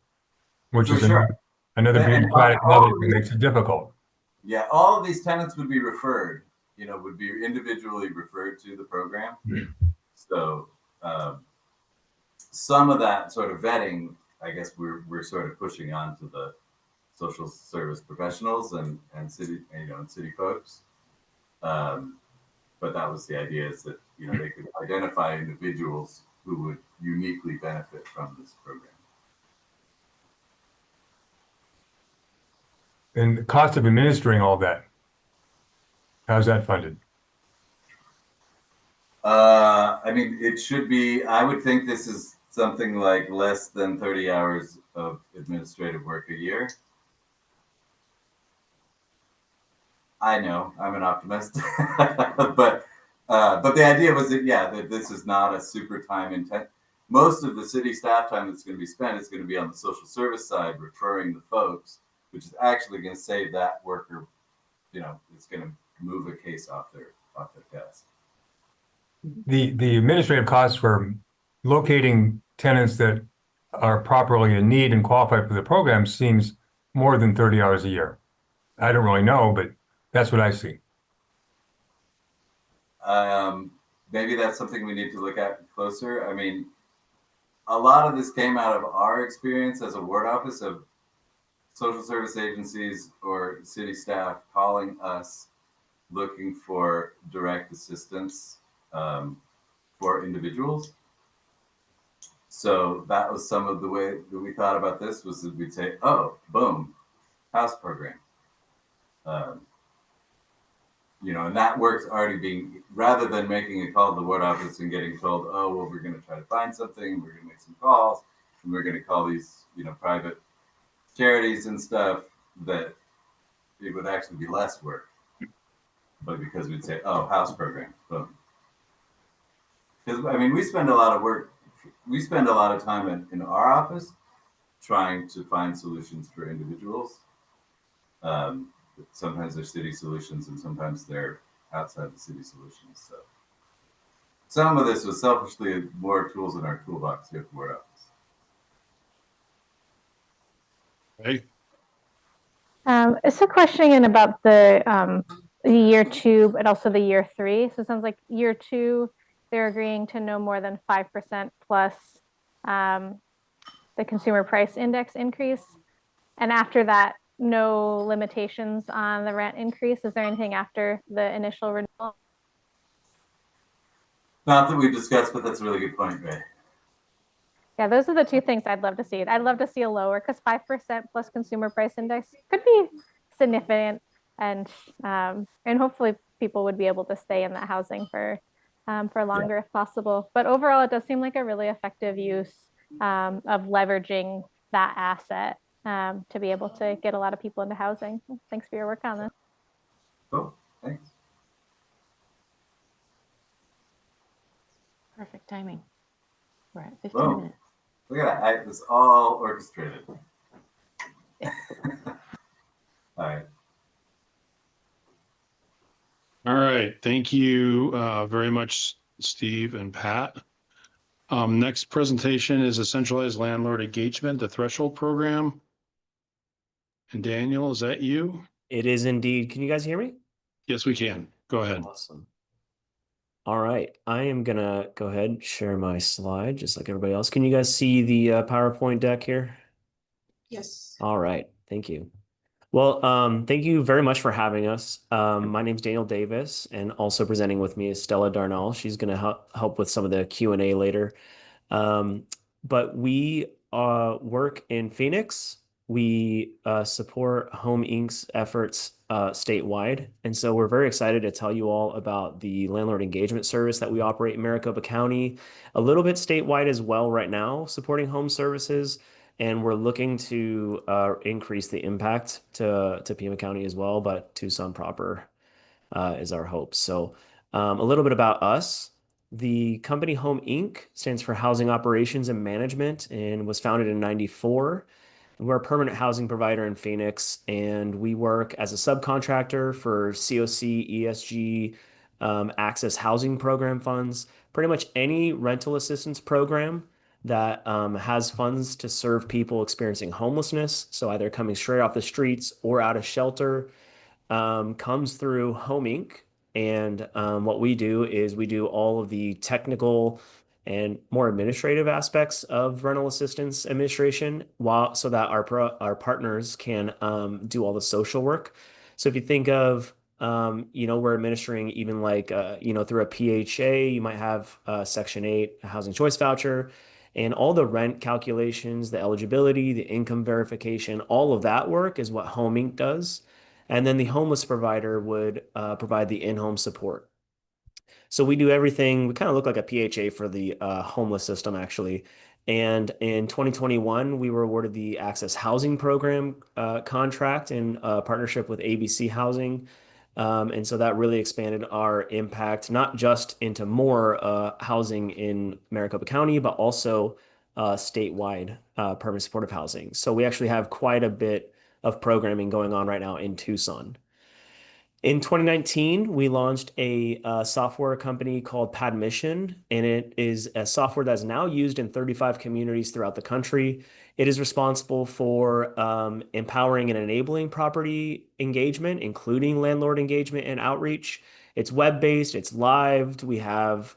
Speaker 7: which is another bureaucratic level that makes it difficult.
Speaker 8: Yeah, all of these tenants would be referred, would be individually referred to the program. So some of that sort of vetting, I guess we're sort of pushing on to the social service professionals and city, and city folks. But that was the idea, is that, they could identify individuals who would uniquely benefit from this program.
Speaker 7: And the cost of administering all that, how's that funded?
Speaker 8: I mean, it should be, I would think this is something like less than 30 hours of administrative work a year. I know, I'm an optimist, but the idea was that, that this is not a super time intense. Most of the city staff time that's going to be spent is going to be on the social service side, referring the folks, which is actually going to save that worker, it's going to move a case off their desk.
Speaker 7: The administrative costs for locating tenants that are properly in need and qualified for the program seems more than 30 hours a year. I don't really know, but that's what I see.
Speaker 8: maybe that's something we need to look at closer. I mean, a lot of this came out of our experience as a ward office of social service agencies or city staff calling us looking for direct assistance for individuals. So that was some of the way that we thought about this, was that we'd say, oh, boom, house program. You know, and that work's already being, rather than making a call to the ward office and getting told, oh, well, we're going to try to find something, we're going to make some calls, and we're going to call these, you know, private charities and stuff, that it would actually be less work. But because we'd say, oh, house program, boom. Because, I mean, we spend a lot of time in our office trying to find solutions for individuals. Sometimes they're city solutions and sometimes they're outside the city solutions. So some of this was selfishly more tools in our toolbox here at the ward office.
Speaker 1: Okay.
Speaker 10: It's a question in about the year 2, but also the year 3. So it sounds like year 2, they're agreeing to no more than 5% plus the consumer price index increase. And after that, no limitations on the rent increase. Is there anything after the initial renewal?
Speaker 8: Not that we've discussed, but that's a really good point, Ray.
Speaker 10: Yeah, those are the 2 things I'd love to see. I'd love to see a lower, because 5% plus consumer price index could be significant, and hopefully people would be able to stay in that housing for longer if possible. But overall, it does seem like a really effective use of leveraging that asset to be able to get a lot of people into housing. Thanks for your work on this.
Speaker 8: Cool, thanks.
Speaker 5: Perfect timing. We're at 15
Speaker 8: Boom.
Speaker 5: minutes.
Speaker 8: Look at that, it was all orchestrated. All right.
Speaker 1: All right. Thank you very much, Steve and Pat. Next presentation is a centralized landlord engagement, the threshold program. And Daniel, is that you?
Speaker 11: It is indeed. Can you guys hear me?
Speaker 1: Yes, we can. Go ahead.
Speaker 11: Awesome. All right. I am going to go ahead and share my slide just like everybody else. Can you guys see the PowerPoint deck here?
Speaker 12: Yes.
Speaker 11: All right. Thank you. Well, thank you very much for having us. My name's Daniel Davis, and also presenting with me is Stella Darnall. She's going to help with some of the Q&A later. But we work in Phoenix. We support Home Inc.'s efforts statewide. And so we're very excited to tell you all about the landlord engagement service that we operate in Maricopa County, a little bit statewide as well right now, supporting home services. And we're looking to increase the impact to Pima County as well, but Tucson proper is our hope. So a little bit about us. The company Home Inc. stands for Housing Operations and Management and was founded in '94. We're a permanent housing provider in Phoenix, and we work as a subcontractor for COC, ESG, Access Housing Program funds, pretty much any rental assistance program that has funds to serve people experiencing homelessness, so either coming straight off the streets or out of shelter, comes through Home Inc. And what we do is we do all of the technical and more administrative aspects of rental assistance administration, so that our partners can do all the social work. So if you think of, we're administering even like, through a PHA, you might have Section 8, a housing choice voucher, and all the rent calculations, the eligibility, the income verification, all of that work is what Home Inc. does. And then the homeless provider would provide the in-home support. So we do everything. We kind of look like a PHA for the homeless system, actually. And in 2021, we were awarded the Access Housing Program contract in partnership with ABC Housing. And so that really expanded our impact, not just into more housing in Maricopa County, but also statewide permanent supportive housing. So we actually have quite a bit of programming going on right now in Tucson. In 2019, we launched a software company called Padmission, and it is a software that is now used in 35 communities throughout the country. It is responsible for empowering and enabling property engagement, including landlord engagement and outreach. It's web-based, it's live. We have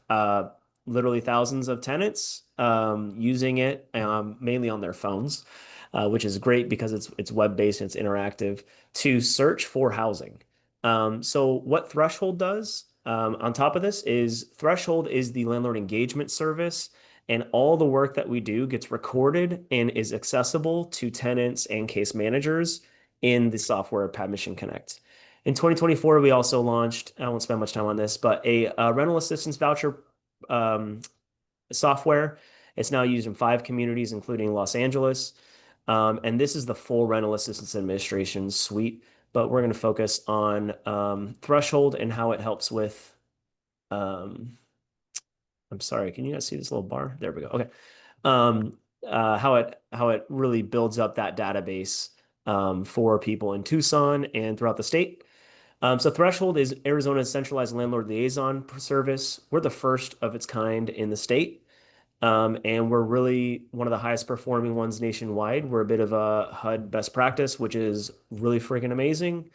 Speaker 11: literally thousands of tenants using it mainly on their phones, which is great because it's web-based and it's interactive to search for housing. So what Threshold does on top of this is Threshold is the landlord engagement service, and all the work that we do gets recorded and is accessible to tenants and case managers in the software Mission Connect. In 2024, we also launched, I won't spend much time on this, but a rental assistance voucher software. It's now used in 5 communities, including Los Angeles. And this is the full rental assistance administration suite, but we're going to focus on Threshold and how it helps with, I'm sorry, can you guys see this little bar? There we go. Okay. How it really builds up that database for people in Tucson and throughout the state. So Threshold is Arizona's centralized landlord liaison service. We're the first of its kind in the state. And we're really one of the highest performing ones nationwide. We're a bit of a HUD best practice, which is really freaking amazing.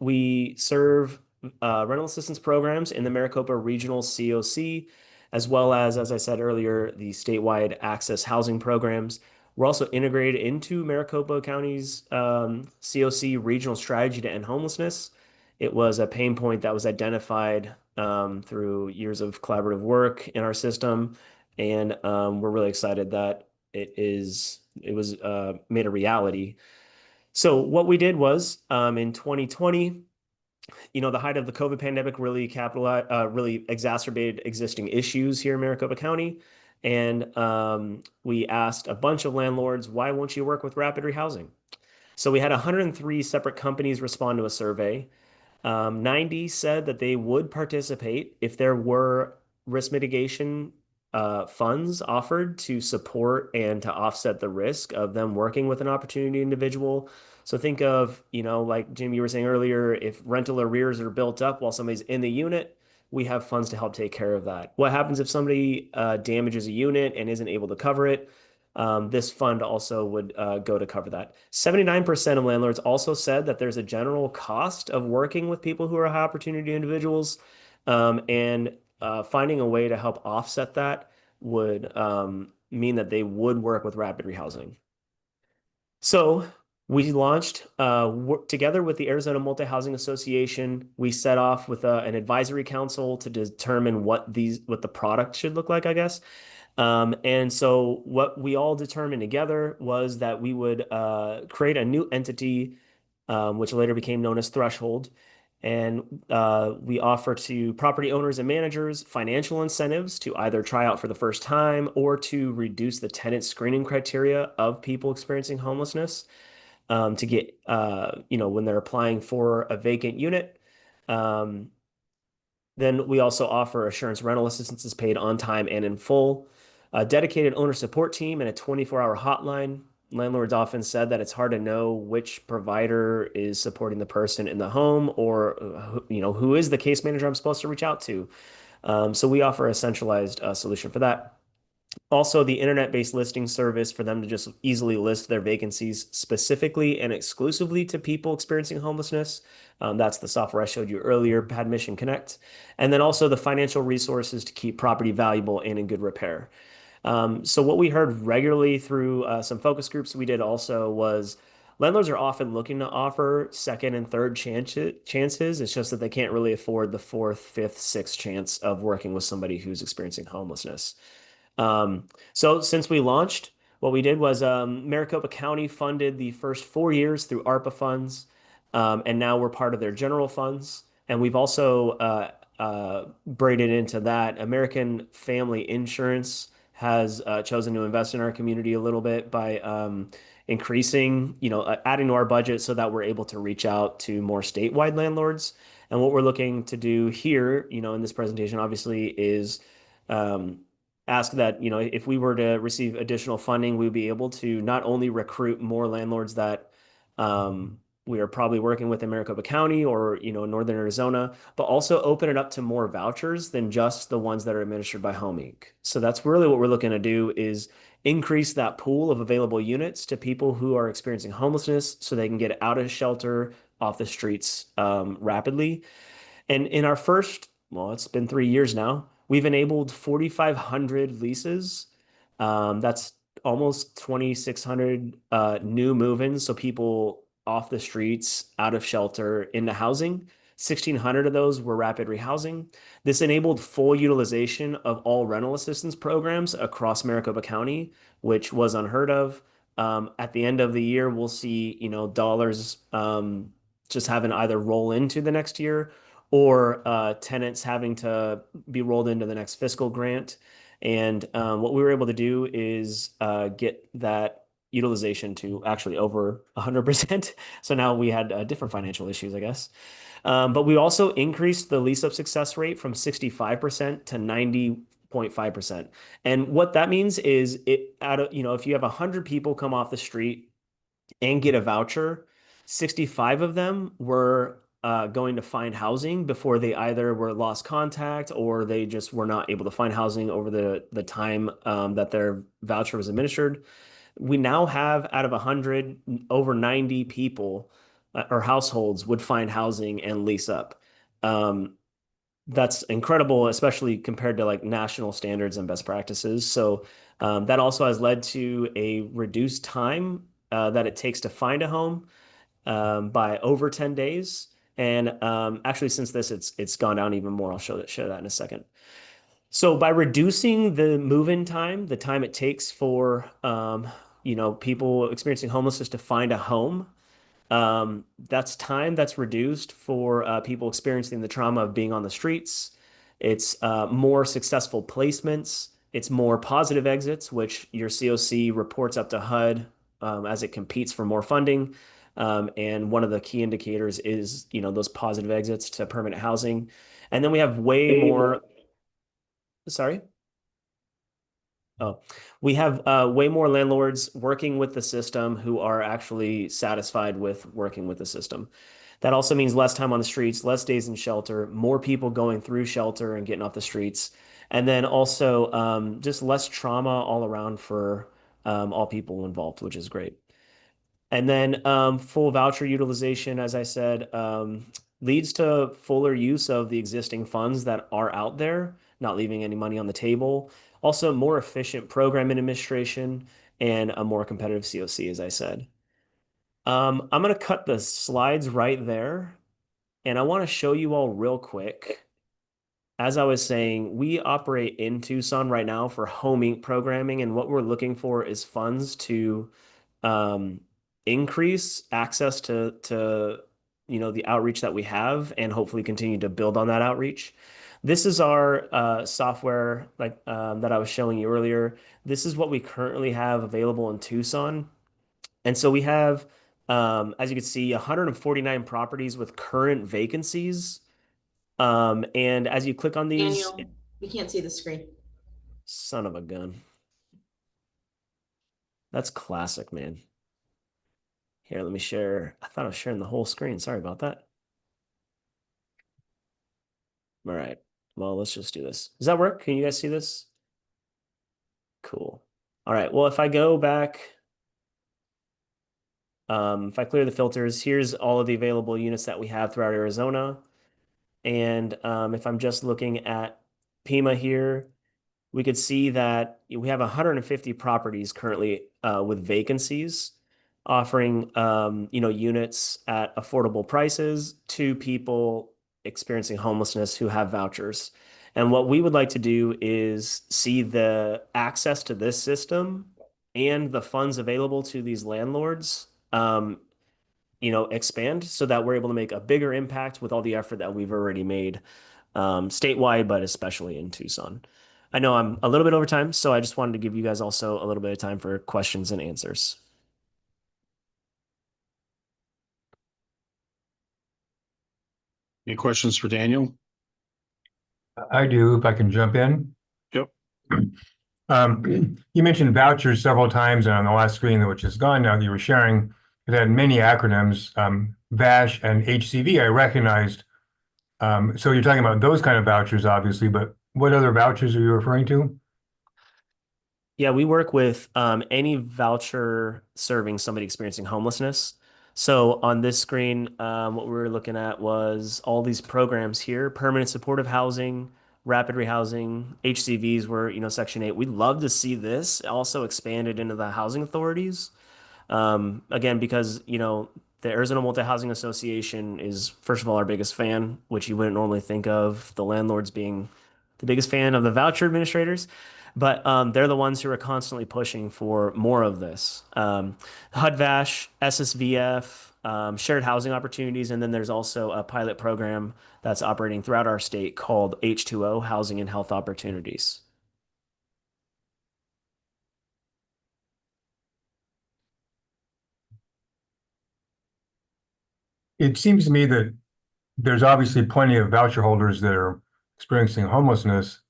Speaker 11: We serve rental assistance programs in the Maricopa Regional COC, as well as I said earlier, the statewide access housing programs. We're also integrated into Maricopa County's COC regional strategy to end homelessness. It was a pain point that was identified through years of collaborative work in our system. And we're really excited that it was made a reality. So what we did was in 2020, the height of the COVID pandemic really exacerbated existing issues here in Maricopa County. And we asked a bunch of landlords, why won't you work with Rapid Rehousing? So we had 103 separate companies respond to a survey. 90 said that they would participate if there were risk mitigation funds offered to support and to offset the risk of them working with an opportunity individual. So think of, like Jim, you were saying earlier, if rental arrears are built up while somebody's in the unit, we have funds to help take care of that. What happens if somebody damages a unit and isn't able to cover it? This fund also would go to cover that. 79% of landlords also said that there's a general cost of working with people who are high opportunity individuals, and finding a way to help offset that would mean that they would work with Rapid Rehousing. So we launched together with the Arizona Multi-Housing Association. We set off with an advisory council to determine what the product should look like, I guess. And so what we all determined together was that we would create a new entity, which later became known as Threshold. And we offer to property owners and managers financial incentives to either try out for the first time or to reduce the tenant screening criteria of people experiencing homelessness to get, when they're applying for a vacant unit. Then we also offer assurance rental assistance is paid on time and in full, a dedicated owner support team, and a 24-hour hotline. Landlords often said that it's hard to know which provider is supporting the person in the home or, who is the case manager I'm supposed to reach out to. So we offer a centralized solution for that. Also, the internet-based listing service for them to just easily list their vacancies specifically and exclusively to people experiencing homelessness. That's the software I showed you earlier, Mission Connect. And then also the financial resources to keep property valuable and in good repair. So what we heard regularly through some focus groups we did also was landlords are often looking to offer second and third chances. It's just that they can't really afford the fourth, fifth, sixth chance of working with somebody who's experiencing homelessness. So since we launched, what we did was Maricopa County funded the first 4 years through ARPA funds, and now we're part of their general funds. And we've also braided into that. American Family Insurance has chosen to invest in our community a little bit by increasing, adding to our budget so that we're able to reach out to more statewide landlords. And what we're looking to do here, in this presentation, obviously, is ask that, if we were to receive additional funding, we'd be able to not only recruit more landlords that we are probably working with in Maricopa County or, Northern Arizona, but also open it up to more vouchers than just the ones that are administered by Home Inc. So that's really what we're looking to do is increase that pool of available units to people who are experiencing homelessness so they can get out of shelter, off the streets rapidly. And in our first, well, it's been 3 years now, we've enabled 4,500 leases. That's almost 2,600 new move-ins, so people off the streets, out of shelter, into housing. 1,600 of those were rapid rehousing. This enabled full utilization of all rental assistance programs across Maricopa County, which was unheard of. At the end of the year, we'll see, dollars just having either roll into the next year or tenants having to be rolled into the next fiscal grant. And what we were able to do is get that utilization to actually over 100%. So now we had different financial issues, I guess. But we also increased the lease up success rate from 65% to 90.5%. And what that means is if you have 100 people come off the street and get a voucher, 65 of them were going to find housing before they either were lost contact or they just were not able to find housing over the time that their voucher was administered. We now have, out of 100, over 90 people or households would find housing and lease up. That's incredible, especially compared to like national standards and best practices. So that also has led to a reduced time that it takes to find a home by over 10 days. And actually, since this, it's gone down even more. I'll show that in a second. So by reducing the move-in time, the time it takes for people experiencing homelessness to find a home, that's time that's reduced for people experiencing the trauma of being on the streets. It's more successful placements. It's more positive exits, which your COC reports up to HUD as it competes for more funding. And one of the key indicators is, those positive exits to permanent housing. And then we have way more. Sorry. Oh, we have way more landlords working with the system who are actually satisfied with working with the system. That also means less time on the streets, less days in shelter, more people going through shelter and getting off the streets, and then also just less trauma all around for all people involved, which is great. And then full voucher utilization, as I said, leads to fuller use of the existing funds that are out there, not leaving any money on the table. Also, more efficient program administration and a more competitive COC, as I said. I'm going to cut the slides right there, and I want to show you all real quick. As I was saying, we operate in Tucson right now for Home Inc. programming, and what we're looking for is funds to increase access to the outreach that we have and hopefully continue to build on that outreach. This is our software that I was showing you earlier. This is what we currently have available in Tucson. And so we have, as you can see, 149 properties with current vacancies. And as you click on these,
Speaker 12: Daniel, we can't see the screen.
Speaker 11: son of a gun. That's classic, man. Here, let me share. I thought I was sharing the whole screen. Sorry about that. All right. Well, let's just do this. Does that work? Can you guys see this? Cool. All right. Well, if I go back, if I clear the filters, here's all of the available units that we have throughout Arizona. And if I'm just looking at Pima here, we could see that we have 150 properties currently with vacancies, offering units at affordable prices to people experiencing homelessness who have vouchers. And what we would like to do is see the access to this system and the funds available to these landlords expand so that we're able to make a bigger impact with all the effort that we've already made statewide, but especially in Tucson. I know I'm a little bit over time, so I just wanted to give you guys also a little bit of time for questions and answers.
Speaker 1: Any questions for Daniel?
Speaker 7: I do, if I can jump in.
Speaker 1: Yep.
Speaker 7: You mentioned vouchers several times, and on the last screen, which is gone now, that you were sharing, it had many acronyms, VASH and HCV. I recognized. So you're talking about those kind of vouchers, obviously, but what other vouchers are you referring to?
Speaker 11: Yeah, we work with any voucher serving somebody experiencing homelessness. So on this screen, what we were looking at was all these programs here: permanent supportive housing, rapid rehousing, HCVs were, Section 8. We'd love to see this also expanded into the housing authorities. Again, because, the Arizona Multi-Housing Association is, first of all, our biggest fan, which you wouldn't normally think of, the landlords being the biggest fan of the voucher administrators. But they're the ones who are constantly pushing for more of this. HUD-VASH, SSVF, shared housing opportunities, and then there's also a pilot program that's operating throughout our state called H2O, Housing and Health Opportunities.
Speaker 7: It seems to me that there's obviously plenty of voucher holders that are experiencing homelessness.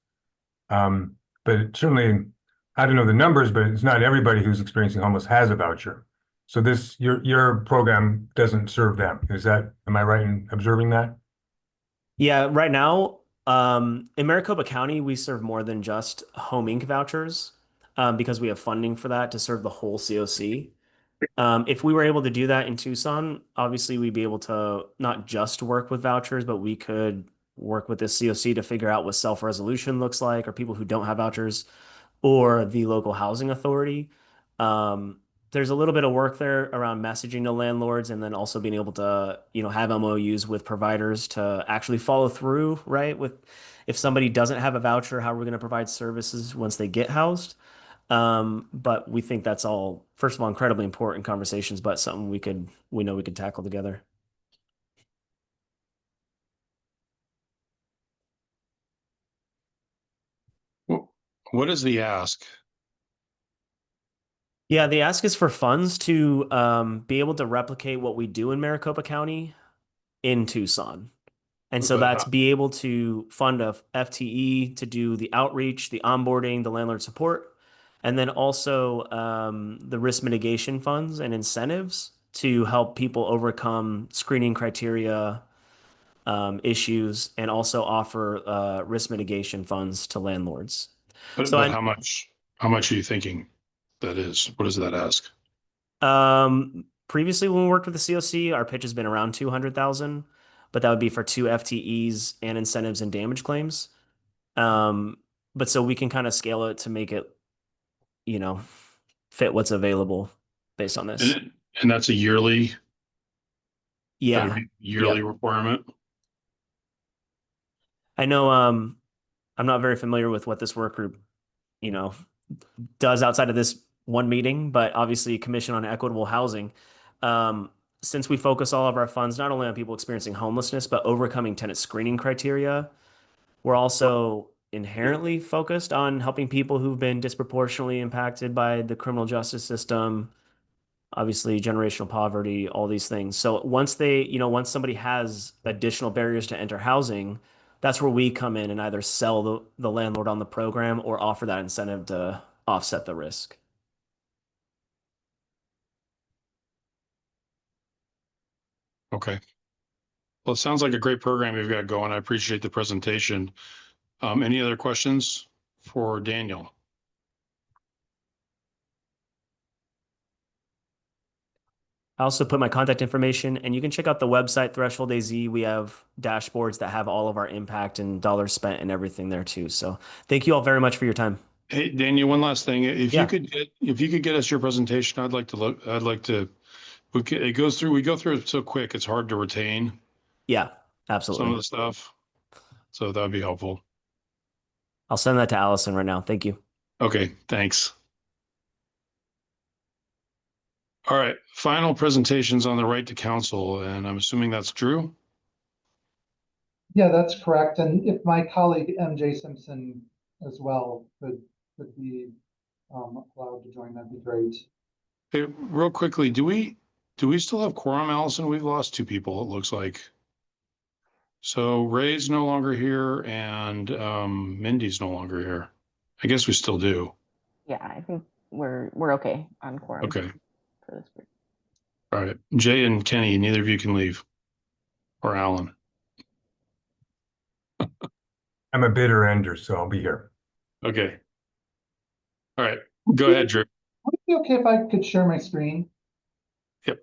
Speaker 7: But certainly, I don't know the numbers, but it's not everybody who's experiencing homeless has a voucher. So your program doesn't serve them. Am I right in observing that?
Speaker 11: Yeah, right now, in Maricopa County, we serve more than just Home Inc. vouchers, because we have funding for that to serve the whole COC. If we were able to do that in Tucson, obviously we'd be able to not just work with vouchers, but we could work with the COC to figure out what self-resolution looks like, or people who don't have vouchers, or the local housing authority. There's a little bit of work there around messaging to landlords, and then also being able to, have MOUs with providers to actually follow through, right? With if somebody doesn't have a voucher, how are we going to provide services once they get housed? But we think that's all, first of all, incredibly important conversations, but something we know we could tackle together.
Speaker 1: What is the ask?
Speaker 11: Yeah, the ask is for funds to be able to replicate what we do in Maricopa County in Tucson. And so
Speaker 1: But
Speaker 11: that's be able to fund a FTE to do the outreach, the onboarding, the landlord support, and then also the risk mitigation funds and incentives to help people overcome screening criteria issues, and also offer risk mitigation funds to landlords. So
Speaker 1: but how much are you thinking that is? What does that ask?
Speaker 11: previously when we worked with the COC, our pitch has been around 200,000, but that would be for 2 FTEs and incentives and damage claims. But so we can kind of scale it to make it, fit what's available based on this.
Speaker 1: And that's a yearly,
Speaker 11: Yeah.
Speaker 1: yearly
Speaker 11: Yep.
Speaker 1: requirement?
Speaker 11: I know, I'm not very familiar with what this work group, does outside of this one meeting, but obviously Commission on Equitable Housing. Since we focus all of our funds not only on people experiencing homelessness, but overcoming tenant screening criteria, we're also inherently focused on helping people who've been disproportionately impacted by the criminal justice system, obviously generational poverty, all these things. So once somebody has additional barriers to enter housing, that's where we come in and either sell the landlord on the program or offer that incentive to offset the risk.
Speaker 1: Okay. Well, it sounds like a great program you've got going. I appreciate the presentation. Any other questions for Daniel?
Speaker 11: I also put my contact information, and you can check out the website Threshold AZ. We have dashboards that have all of our impact and dollars spent and everything there too. So thank you all very much for your time.
Speaker 1: Hey, Daniel, one last thing. If
Speaker 11: Yeah.
Speaker 1: you could get us your presentation, we go through it so quick, it's hard to retain
Speaker 11: Yeah,
Speaker 1: some of
Speaker 11: absolutely.
Speaker 1: the stuff. So that'd be helpful.
Speaker 11: I'll send that to Allison right now. Thank you.
Speaker 1: Okay, thanks. All right, final presentations on the right to counsel, and I'm assuming that's Drew?
Speaker 2: Yeah, that's correct. And if my colleague MJ Simpson as well could be allowed to join, that'd be great.
Speaker 1: Hey, real quickly, do we still have quorum, Allison? We've lost 2 people, it looks like. So Ray's no longer here and Mindy's no longer here. I guess we still do.
Speaker 5: Yeah, I think we're okay on quorum
Speaker 1: Okay,
Speaker 5: for this group.
Speaker 1: all right. Jay and Kenny, neither of you can leave. Or Alan.
Speaker 7: I'm a bitter ender, so I'll be here.
Speaker 1: Okay. All right, go ahead, Drew.
Speaker 2: Would it be okay if I could share my screen?
Speaker 1: Yep.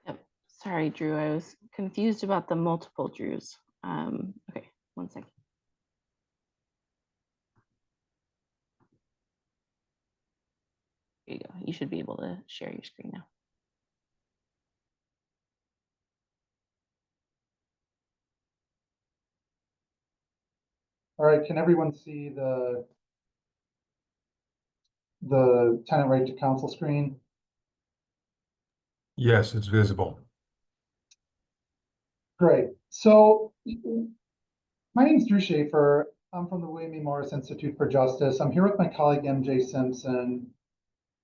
Speaker 5: Yep. Sorry, Drew, I was confused about the multiple Drews. Okay, one second. There you go. You should be able to share your screen now.
Speaker 2: All right, can everyone see the tenant right to counsel screen?
Speaker 7: Yes, it's visible.
Speaker 2: Great. So my name is Drew Schaefer. I'm from the William E. Morris Institute for Justice. I'm here with my colleague, MJ Simpson.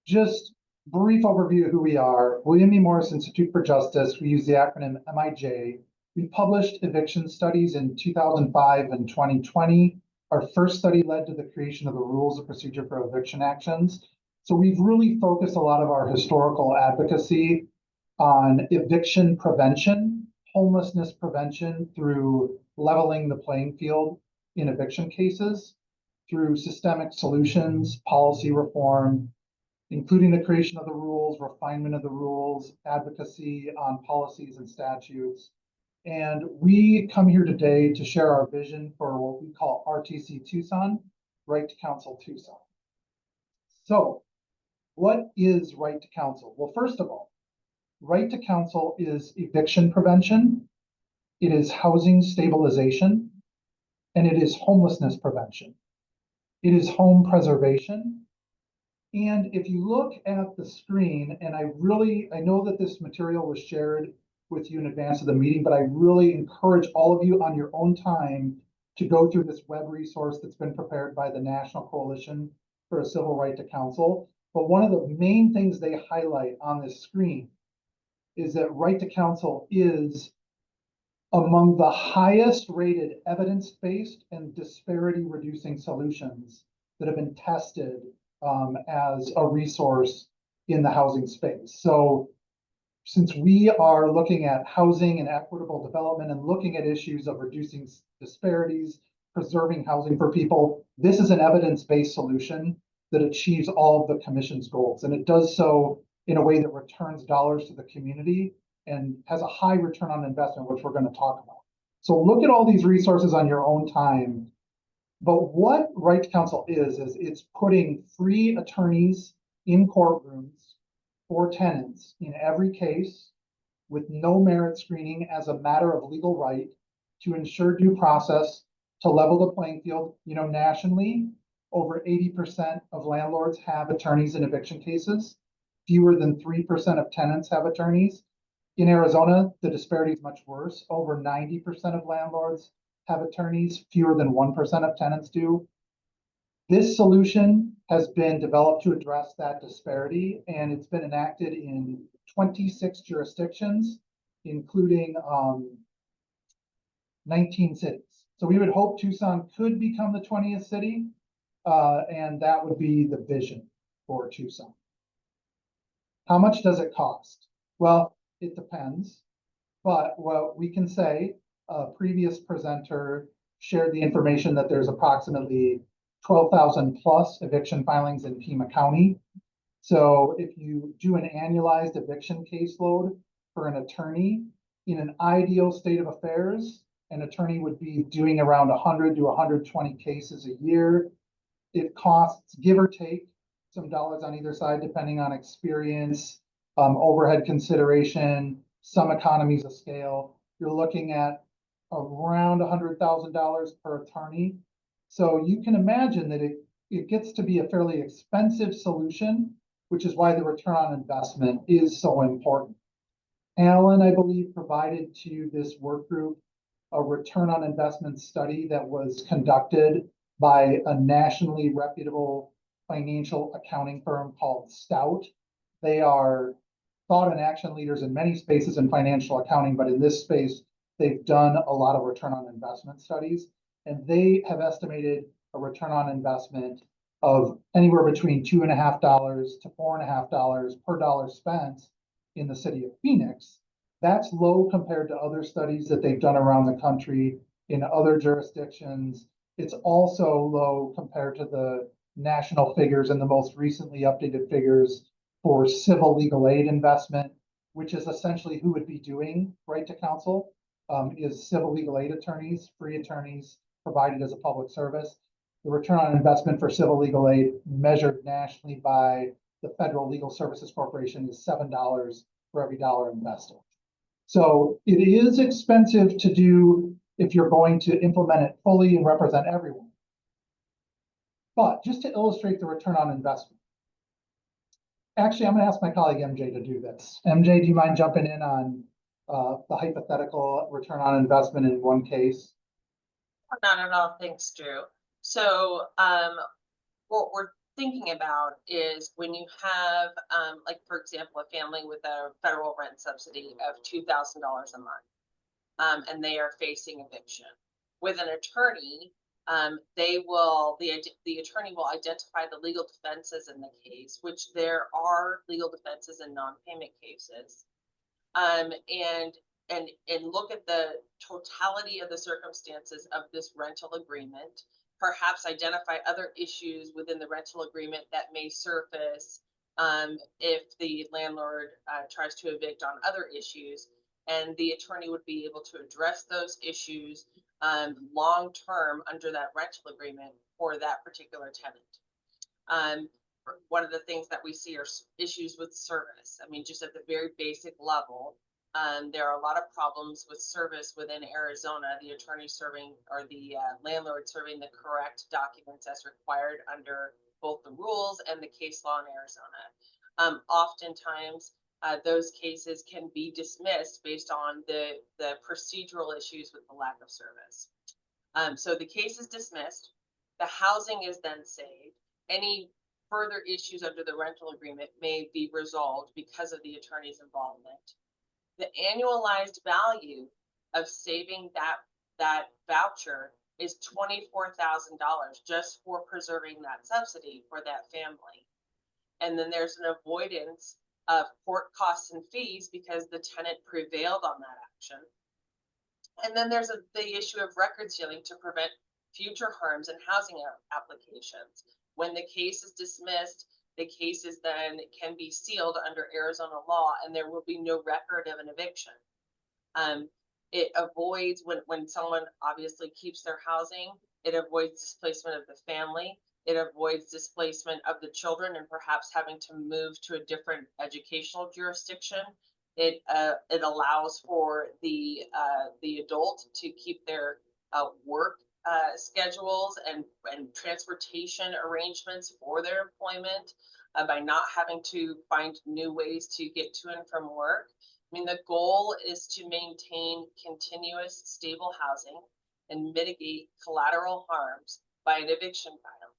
Speaker 2: Just brief overview of who we are. William E. Morris Institute for Justice. We use the acronym MIJ. We published eviction studies in 2005 and 2020. Our first study led to the creation of the rules of procedure for eviction actions. So we've really focused a lot of our historical advocacy on eviction prevention, homelessness prevention through leveling the playing field in eviction cases, through systemic solutions, policy reform, including the creation of the rules, refinement of the rules, advocacy on policies and statutes. And we come here today to share our vision for what we call RTC Tucson, Right to Counsel Tucson. So what is right to counsel? Well, first of all, right to counsel is eviction prevention, it is housing stabilization, and it is homelessness prevention. It is home preservation. And if you look at the screen, and I know that this material was shared with you in advance of the meeting, but I really encourage all of you on your own time to go through this web resource that's been prepared by the National Coalition for a Civil Right to Counsel. But one of the main things they highlight on this screen is that right to counsel is among the highest rated evidence-based and disparity reducing solutions that have been tested as a resource in the housing space. So since we are looking at housing and equitable development and looking at issues of reducing disparities, preserving housing for people, this is an evidence-based solution that achieves all of the commission's goals. And it does so in a way that returns dollars to the community and has a high return on investment, which we're going to talk about. So look at all these resources on your own time. But what right to counsel is it's putting free attorneys in courtrooms for tenants in every case with no merit screening as a matter of legal right to ensure due process, to level the playing field. You know, nationally, over 80% of landlords have attorneys in eviction cases. Fewer than 3% of tenants have attorneys. In Arizona, the disparity is much worse. Over 90% of landlords have attorneys, fewer than 1% of tenants do. This solution has been developed to address that disparity, and it's been enacted in 26 jurisdictions, including 19 cities. So we would hope Tucson could become the 20th city, and that would be the vision for Tucson. How much does it cost? Well, it depends, but what we can say, a previous presenter shared the information that there's approximately 12,000 plus eviction filings in Pima County. So if you do an annualized eviction caseload for an attorney, in an ideal state of affairs, an attorney would be doing around 100 to 120 cases a year. It costs, give or take, some dollars on either side, depending on experience, overhead consideration, some economies of scale. You're looking at around $100,000 per attorney. So you can imagine that it gets to be a fairly expensive solution, which is why the return on investment is so important. Alan, I believe, provided to this work group a return on investment study that was conducted by a nationally reputable financial accounting firm called Stout. They are thought and action leaders in many spaces in financial accounting, but in this space, they've done a lot of return on investment studies, and they have estimated a return on investment of anywhere between $2.50 to $4.50 per dollar spent in the city of Phoenix. That's low compared to other studies that they've done around the country in other jurisdictions. It's also low compared to the national figures and the most recently updated figures for civil legal aid investment, which is essentially who would be doing right to counsel, is civil legal aid attorneys, free attorneys provided as a public service. The return on investment for civil legal aid measured nationally by the Federal Legal Services Corporation is $7 for every dollar invested. So it is expensive to do if you're going to implement it fully and represent everyone. But just to illustrate the return on investment, actually, I'm going to ask my colleague MJ to do this. MJ, do you mind jumping in on the hypothetical return on investment in one case?
Speaker 13: Not at all. Thanks, Drew. So what we're thinking about is when you have, like, for example, a family with a federal rent subsidy of $2,000 a month, and they are facing eviction. With an attorney, the attorney will identify the legal defenses in the case, which there are legal defenses in non-payment cases, and look at the totality of the circumstances of this rental agreement, perhaps identify other issues within the rental agreement that may surface if the landlord tries to evict on other issues, and the attorney would be able to address those issues long term under that rental agreement for that particular tenant. One of the things that we see are issues with service. I mean, just at the very basic level, there are a lot of problems with service within Arizona, the attorney serving or the landlord serving the correct documents as required under both the rules and the case law in Arizona. Oftentimes, those cases can be dismissed based on the procedural issues with the lack of service. So the case is dismissed, the housing is then saved. Any further issues under the rental agreement may be resolved because of the attorney's involvement. The annualized value of saving that voucher is $24,000 just for preserving that subsidy for that family. And then there's an avoidance of court costs and fees because the tenant prevailed on that action. And then there's the issue of record sealing to prevent future harms in housing applications. When the case is dismissed, the cases then can be sealed under Arizona law, and there will be no record of an eviction. It avoids, when someone obviously keeps their housing, it avoids displacement of the family. It avoids displacement of the children and perhaps having to move to a different educational jurisdiction. It allows for the adult to keep their work schedules and transportation arrangements for their employment by not having to find new ways to get to and from work. I mean, the goal is to maintain continuous stable housing and mitigate collateral harms by an eviction filing.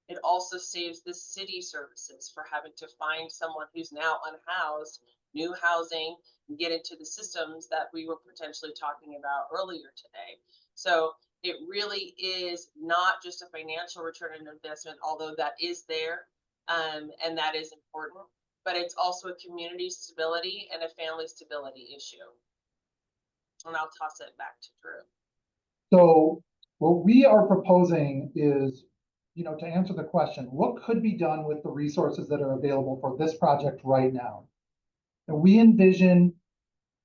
Speaker 13: It also saves the city services for having to find someone who's now unhoused, new housing, and get into the systems that we were potentially talking about earlier today. So it really is not just a financial return on investment, although that is there, and that is important, but it's also a community stability and a family stability issue. And I'll toss it back to Drew.
Speaker 2: So what we are proposing is, to answer the question, what could be done with the resources that are available for this project right now? And we envision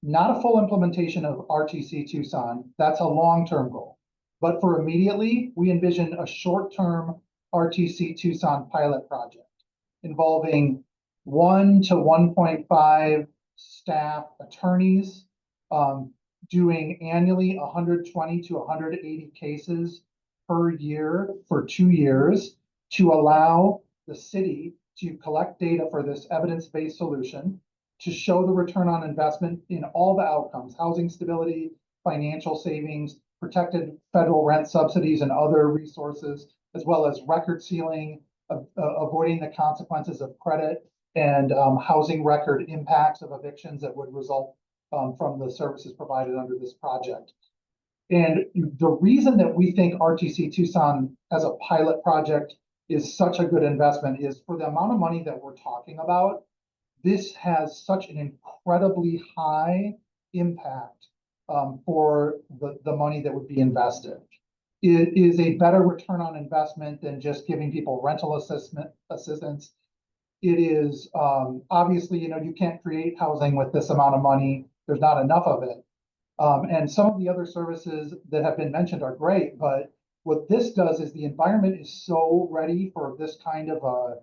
Speaker 2: not a full implementation of RTC Tucson. That's a long-term goal. But for immediately, we envision a short-term RTC Tucson pilot project involving 1 to 1.5 staff attorneys, doing annually 120 to 180 cases per year for 2 years to allow the city to collect data for this evidence-based solution, to show the return on investment in all the outcomes: housing stability, financial savings, protected federal rent subsidies and other resources, as well as record sealing, avoiding the consequences of credit and housing record impacts of evictions that would result from the services provided under this project. And the reason that we think RTC Tucson as a pilot project is such a good investment is for the amount of money that we're talking about. This has such an incredibly high impact for the money that would be invested. It is a better return on investment than just giving people rental assistance. it is, obviously, you can't create housing with this amount of money. There's not enough of it. And some of the other services that have been mentioned are great, but what this does is the environment is so ready for this kind of a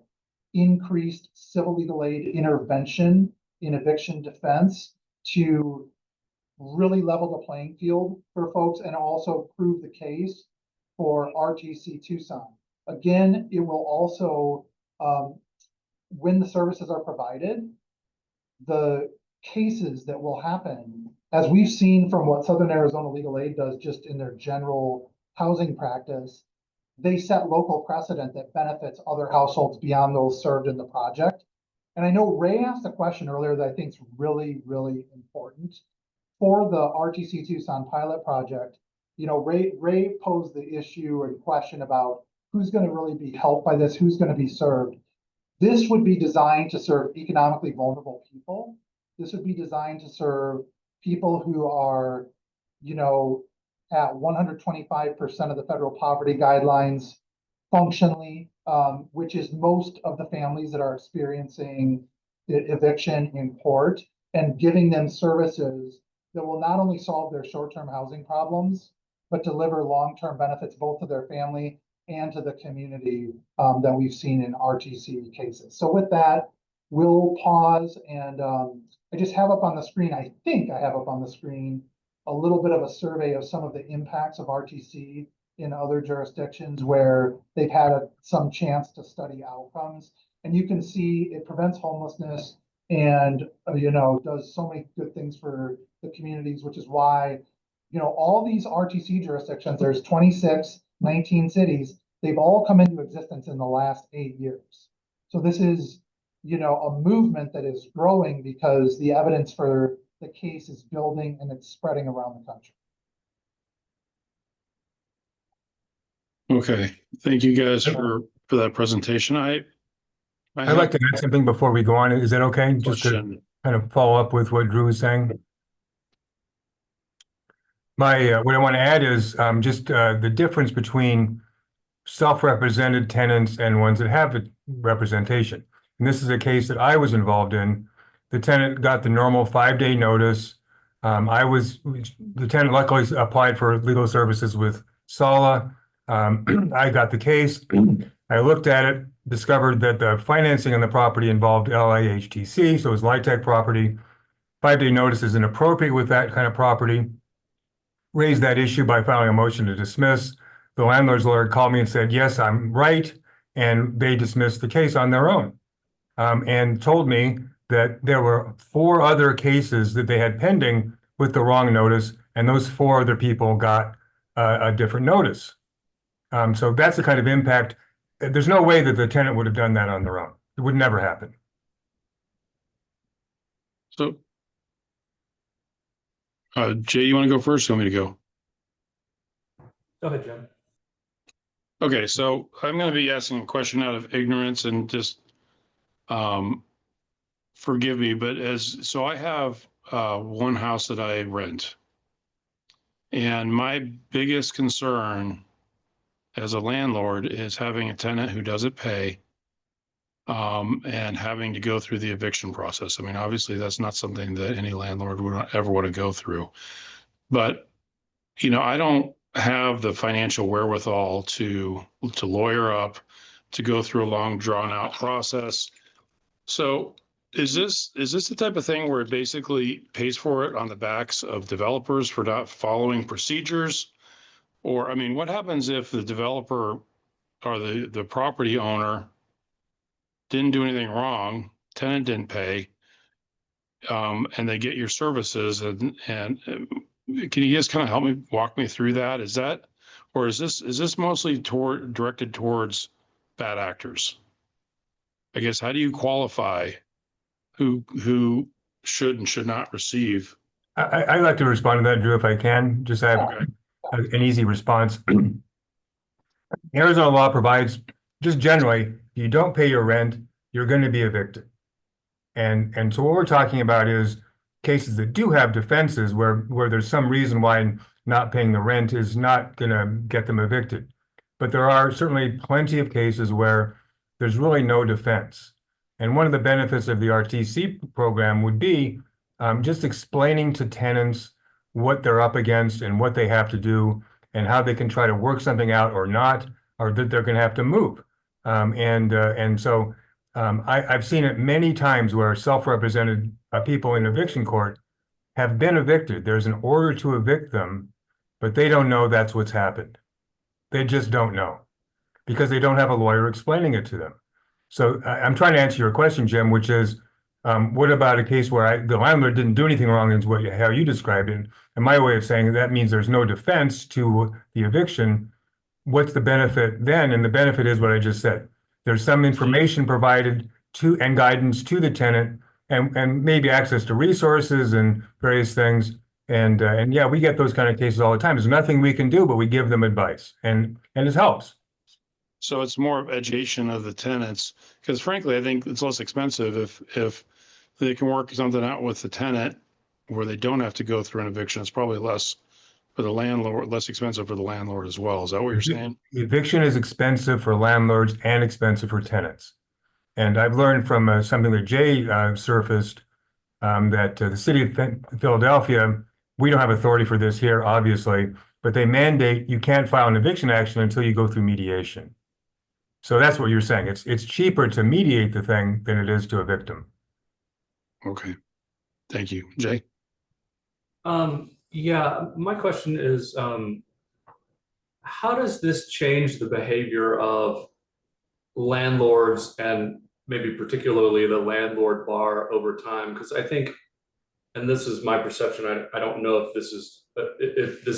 Speaker 2: increased civil legal aid intervention in eviction defense to really level the playing field for folks and also prove the case for RTC Tucson. Again, it will also, when the services are provided, the cases that will happen, as we've seen from what Southern Arizona Legal Aid does just in their general housing practice, they set local precedent that benefits other households beyond those served in the project. And I know Ray asked a question earlier that I think is really, really important. For the RTC Tucson pilot project, Ray posed the issue and question about who's going to really be helped by this, who's going to be served. This would be designed to serve economically vulnerable people. This would be designed to serve people who are, at 125% of the federal poverty guidelines functionally, which is most of the families that are experiencing eviction in court, and giving them services that will not only solve their short-term housing problems, but deliver long-term benefits both to their family and to the community that we've seen in RTC cases. So with that, we'll pause, and I just have up on the screen, I think I have up on the screen, a little bit of a survey of some of the impacts of RTC in other jurisdictions where they've had some chance to study outcomes. And you can see it prevents homelessness and, does so many good things for the communities, which is why, all these RTC jurisdictions, there's 26, 19 cities, they've all come into existence in the last 8 years. So this is, a movement that is growing because the evidence for the case is building and it's spreading around the country.
Speaker 1: Okay, thank you guys for that presentation.
Speaker 7: I'd like to add something before we go on. Is that okay? Just to kind of follow up with what Drew was saying. What I want to add is just the difference between self-represented tenants and ones that have representation. And this is a case that I was involved in. The tenant got the normal 5-day notice. The tenant luckily applied for legal services with SALA. I got the case. I looked at it, discovered that the financing on the property involved LIHTC, so it was LIHTC property. 5-day notice is inappropriate with that kind of property. Raised that issue by filing a motion to dismiss. The landlord's lawyer called me and said, yes, I'm right. And they dismissed the case on their own and told me that there were 4 other cases that they had pending with the wrong notice. And those 4 other people got a different notice. So that's the kind of impact. There's no way that the tenant would have done that on their own. It would never happen.
Speaker 1: So, Jay, you want to go first? Or you want me to go?
Speaker 7: Go ahead, Jim.
Speaker 1: Okay, so I'm going to be asking a question out of ignorance and just forgive me, but so I have one house that I rent, and my biggest concern as a landlord is having a tenant who doesn't pay and having to go through the eviction process. I mean, obviously that's not something that any landlord would ever want to go through, but I don't have the financial wherewithal to lawyer up, to go through a long drawn out process. So is this the type of thing where it basically pays for it on the backs of developers for not following procedures? Or, I mean, what happens if the developer or the property owner didn't do anything wrong, tenant didn't pay, and they get your services and can you just kind of walk me through that? Is this mostly directed towards bad actors? I guess, how do you qualify who should and should not receive?
Speaker 7: I'd like to respond to that, Drew, if I can. Just have an easy response. Arizona law provides, just generally, if you don't pay your rent, you're going to be evicted. And so what we're talking about is cases that do have defenses where there's some reason why not paying the rent is not going to get them evicted. But there are certainly plenty of cases where there's really no defense. And one of the benefits of the RTC program would be just explaining to tenants what they're up against and what they have to do and how they can try to work something out or not, or that they're going to have to move. And so I've seen it many times where self-represented people in eviction court have been evicted. There's an order to evict them, but they don't know that's what's happened. They just don't know because they don't have a lawyer explaining it to them. So I'm trying to answer your question, Jim, which is, what about a case where the landlord didn't do anything wrong, is how you described it? And my way of saying that means there's no defense to the eviction. What's the benefit then? And the benefit is what I just said. There's some information provided to and guidance to the tenant, and maybe access to resources and various things. And yeah, we get those kind of cases all the time. There's nothing we can do, but we give them advice, and it helps.
Speaker 1: So it's more of education of the tenants, because frankly, I think it's less expensive if they can work something out with the tenant where they don't have to go through an eviction. It's probably less for the landlord, less expensive for the landlord as well. Is that what you're saying?
Speaker 7: Eviction is expensive for landlords and expensive for tenants. And I've learned from something that Jay surfaced, that the city of Philadelphia, we don't have authority for this here, obviously, but they mandate you can't file an eviction action until you go through mediation. So that's what you're saying. It's cheaper to mediate the thing than it is to evict them.
Speaker 1: Okay. Thank you. Jay?
Speaker 14: Yeah, my question is, how does this change the behavior of landlords and maybe particularly the landlord bar over time? Because I think, and this is my perception, I don't know if this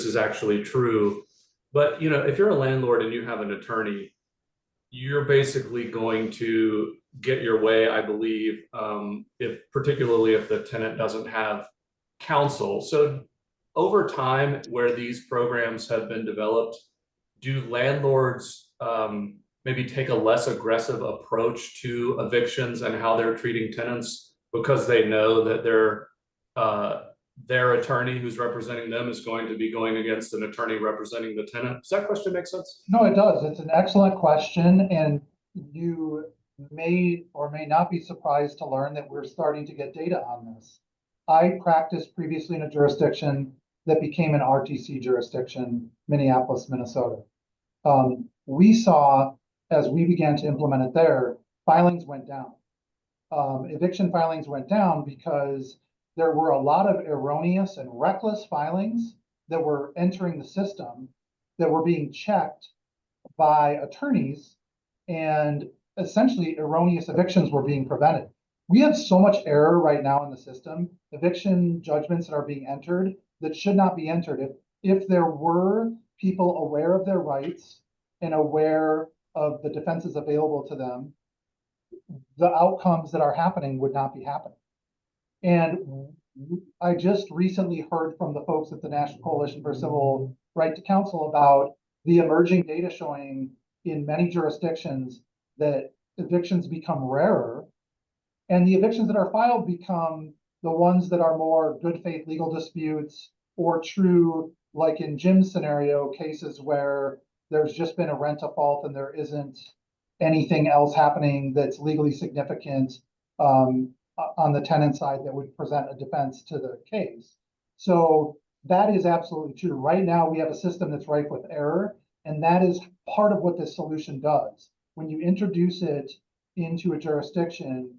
Speaker 14: is actually true, but you know, if you're a landlord and you have an attorney, you're basically going to get your way, I believe, particularly if the tenant doesn't have counsel. So over time, where these programs have been developed, do landlords maybe take a less aggressive approach to evictions and how they're treating tenants because they know that their attorney who's representing them is going to be going against an attorney representing the tenant? Does that question make sense?
Speaker 2: No, it does. It's an excellent question, and you may or may not be surprised to learn that we're starting to get data on this. I practiced previously in a jurisdiction that became an RTC jurisdiction, Minneapolis, Minnesota. We saw, as we began to implement it there, filings went down. Eviction filings went down because there were a lot of erroneous and reckless filings that were entering the system that were being checked by attorneys, and essentially erroneous evictions were being prevented. We have so much error right now in the system, eviction judgments that are being entered that should not be entered. If there were people aware of their rights and aware of the defenses available to them, the outcomes that are happening would not be happening. And I just recently heard from the folks at the National Coalition for Civil Right to Counsel about the emerging data showing in many jurisdictions that evictions become rarer, and the evictions that are filed become the ones that are more good faith legal disputes or true, like in Jim's scenario, cases where there's just been a rent default and there isn't anything else happening that's legally significant on the tenant side that would present a defense to the case. So that is absolutely true. Right now, we have a system that's rife with error, and that is part of what this solution does. When you introduce it into a jurisdiction,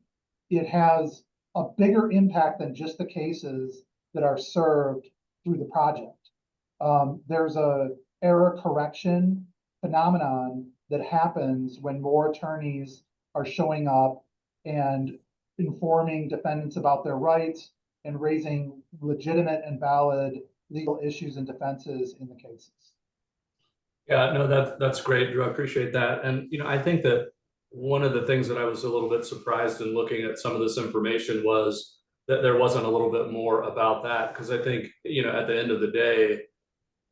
Speaker 2: it has a bigger impact than just the cases that are served through the project. There's a error correction phenomenon that happens when more attorneys are showing up and informing defendants about their rights and raising legitimate and valid legal issues and defenses in the cases.
Speaker 14: Yeah, no, that's great, Drew. I appreciate that. And you know, I think that one of the things that I was a little bit surprised in looking at some of this information was that there wasn't a little bit more about that, because I think, you know, at the end of the day,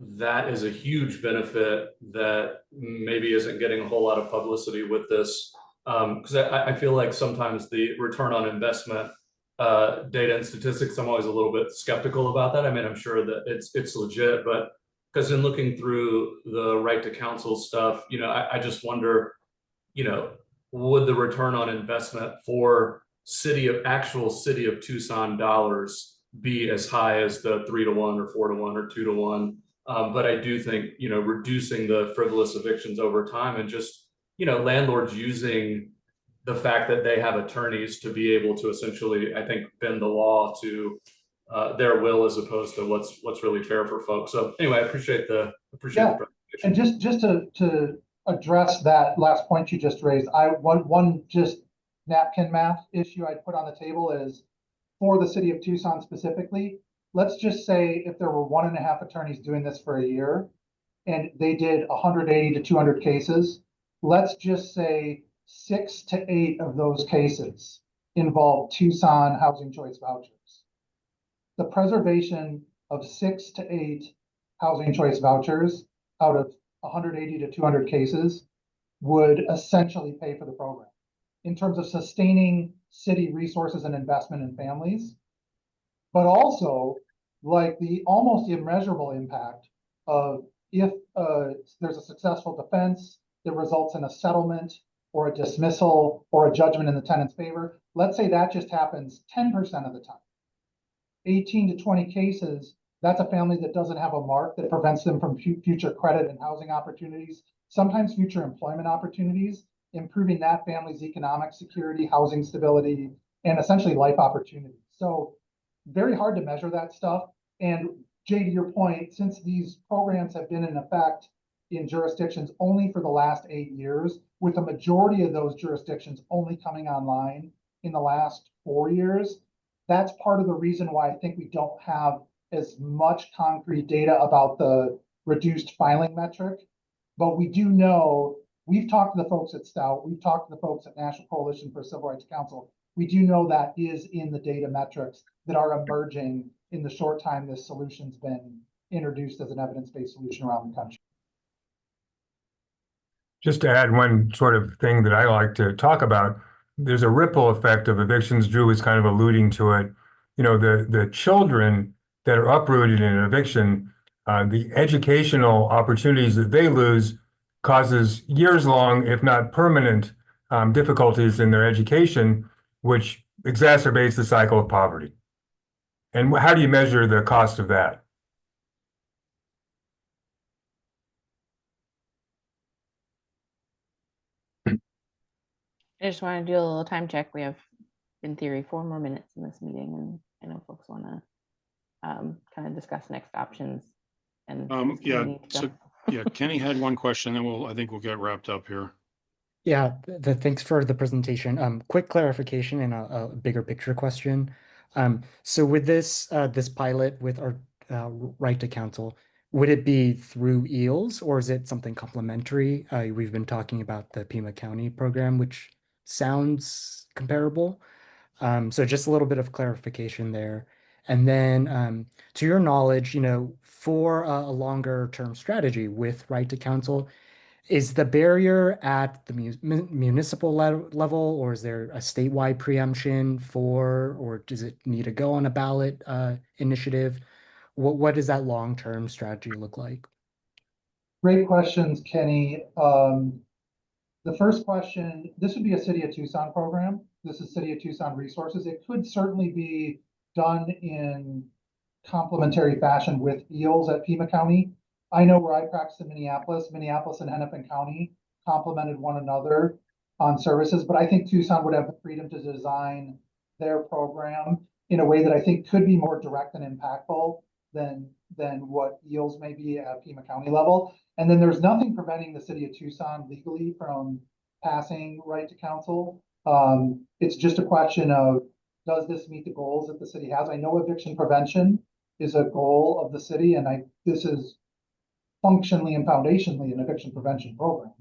Speaker 14: that is a huge benefit that maybe isn't getting a whole lot of publicity with this. Because I feel like sometimes the return on investment data and statistics, I'm always a little bit skeptical about that. I mean, I'm sure that it's legit, but because in looking through the right to counsel stuff, you know, I just wonder, you know, would the return on investment for actual city of Tucson dollars be as high as the 3-to-1 or 4-to-1 or 2-to-1? But I do think, reducing the frivolous evictions over time and just, landlords using the fact that they have attorneys to be able to essentially, I think, bend the law to their will as opposed to what's really fair for folks. So anyway, I appreciate the
Speaker 2: Yeah.
Speaker 14: presentation.
Speaker 2: And just to address that last point you just raised, one just napkin math issue I'd put on the table is for the city of Tucson specifically. Let's just say if there were 1.5 attorneys doing this for a year and they did 180 to 200 cases, let's just say 6 to 8 of those cases involve Tucson housing choice vouchers. The preservation of 6 to 8 housing choice vouchers out of 180 to 200 cases would essentially pay for the program in terms of sustaining city resources and investment in families, but also like the almost immeasurable impact of if there's a successful defense that results in a settlement or a dismissal or a judgment in the tenant's favor. Let's say that just happens 10% of the time. 18 to 20 cases, that's a family that doesn't have a mark that prevents them from future credit and housing opportunities, sometimes future employment opportunities, improving that family's economic security, housing stability, and essentially life opportunities. So very hard to measure that stuff. And Jay, to your point, since these programs have been in effect in jurisdictions only for the last 8 years, with the majority of those jurisdictions only coming online in the last 4 years, that's part of the reason why I think we don't have as much concrete data about the reduced filing metric. But we do know, we've talked to the folks at Stout, we've talked to the folks at National Coalition for Civil Rights Council. We do know that is in the data metrics that are emerging in the short time this solution's been introduced as an evidence-based solution around the country.
Speaker 7: Just to add one sort of thing that I like to talk about, there's a ripple effect of evictions. Drew was kind of alluding to it. The children that are uprooted in an eviction, the educational opportunities that they lose causes years-long, if not permanent, difficulties in their education, which exacerbates the cycle of poverty. And how do you measure the cost of that?
Speaker 5: I just want to do a little time check. We have, in theory, 4 more minutes in this meeting, and I know folks want to kind of discuss next options. And
Speaker 1: yeah, so yeah, Kenny had one question, and I think we'll get wrapped up here.
Speaker 9: Yeah, thanks for the presentation. Quick clarification and a bigger picture question. So with this pilot with our right to counsel, would it be through EELS or is it something complementary? We've been talking about the Pima County program, which sounds comparable. So just a little bit of clarification there. And then to your knowledge, for a longer term strategy with right to counsel, is the barrier at the municipal level, or is there a statewide preemption or does it need to go on a ballot initiative? What does that long-term strategy look like?
Speaker 2: Great questions, Kenny. The first question, this would be a City of Tucson program. This is City of Tucson resources. It could certainly be done in complementary fashion with EELS at Pima County. I know where I practice in Minneapolis and Hennepin County complemented one another on services, but I think Tucson would have the freedom to design their program in a way that I think could be more direct and impactful than what EELS may be at Pima County level. And then there's nothing preventing the city of Tucson legally from passing right to counsel. It's just a question of, does this meet the goals that the city has? I know eviction prevention is a goal of the city, and this is functionally and foundationally an eviction prevention program.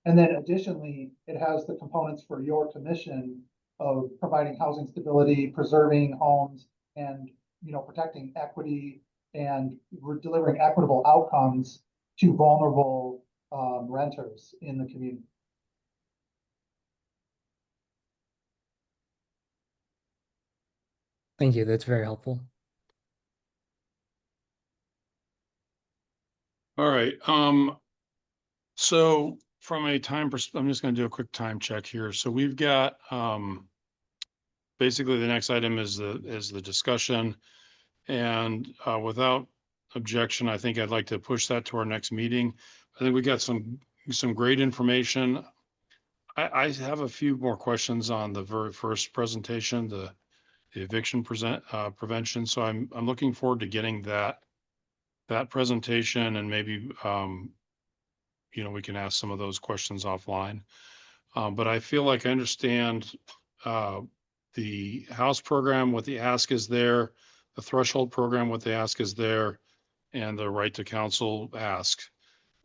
Speaker 2: And then additionally, it has the components for your commission of providing housing stability, preserving homes, and protecting equity and delivering equitable outcomes to vulnerable renters in the community.
Speaker 9: Thank you. That's very helpful.
Speaker 1: All right. So from a time I'm just going to do a quick time check here. So we've got, basically the next item is the discussion. And without objection, I think I'd like to push that to our next meeting. I think we got some great information. I have a few more questions on the very first presentation, the eviction prevention. So I'm looking forward to getting that presentation, and maybe we can ask some of those questions offline. But I feel like I understand the house program, what the ask is there, the threshold program, what the ask is there, and the right to counsel ask.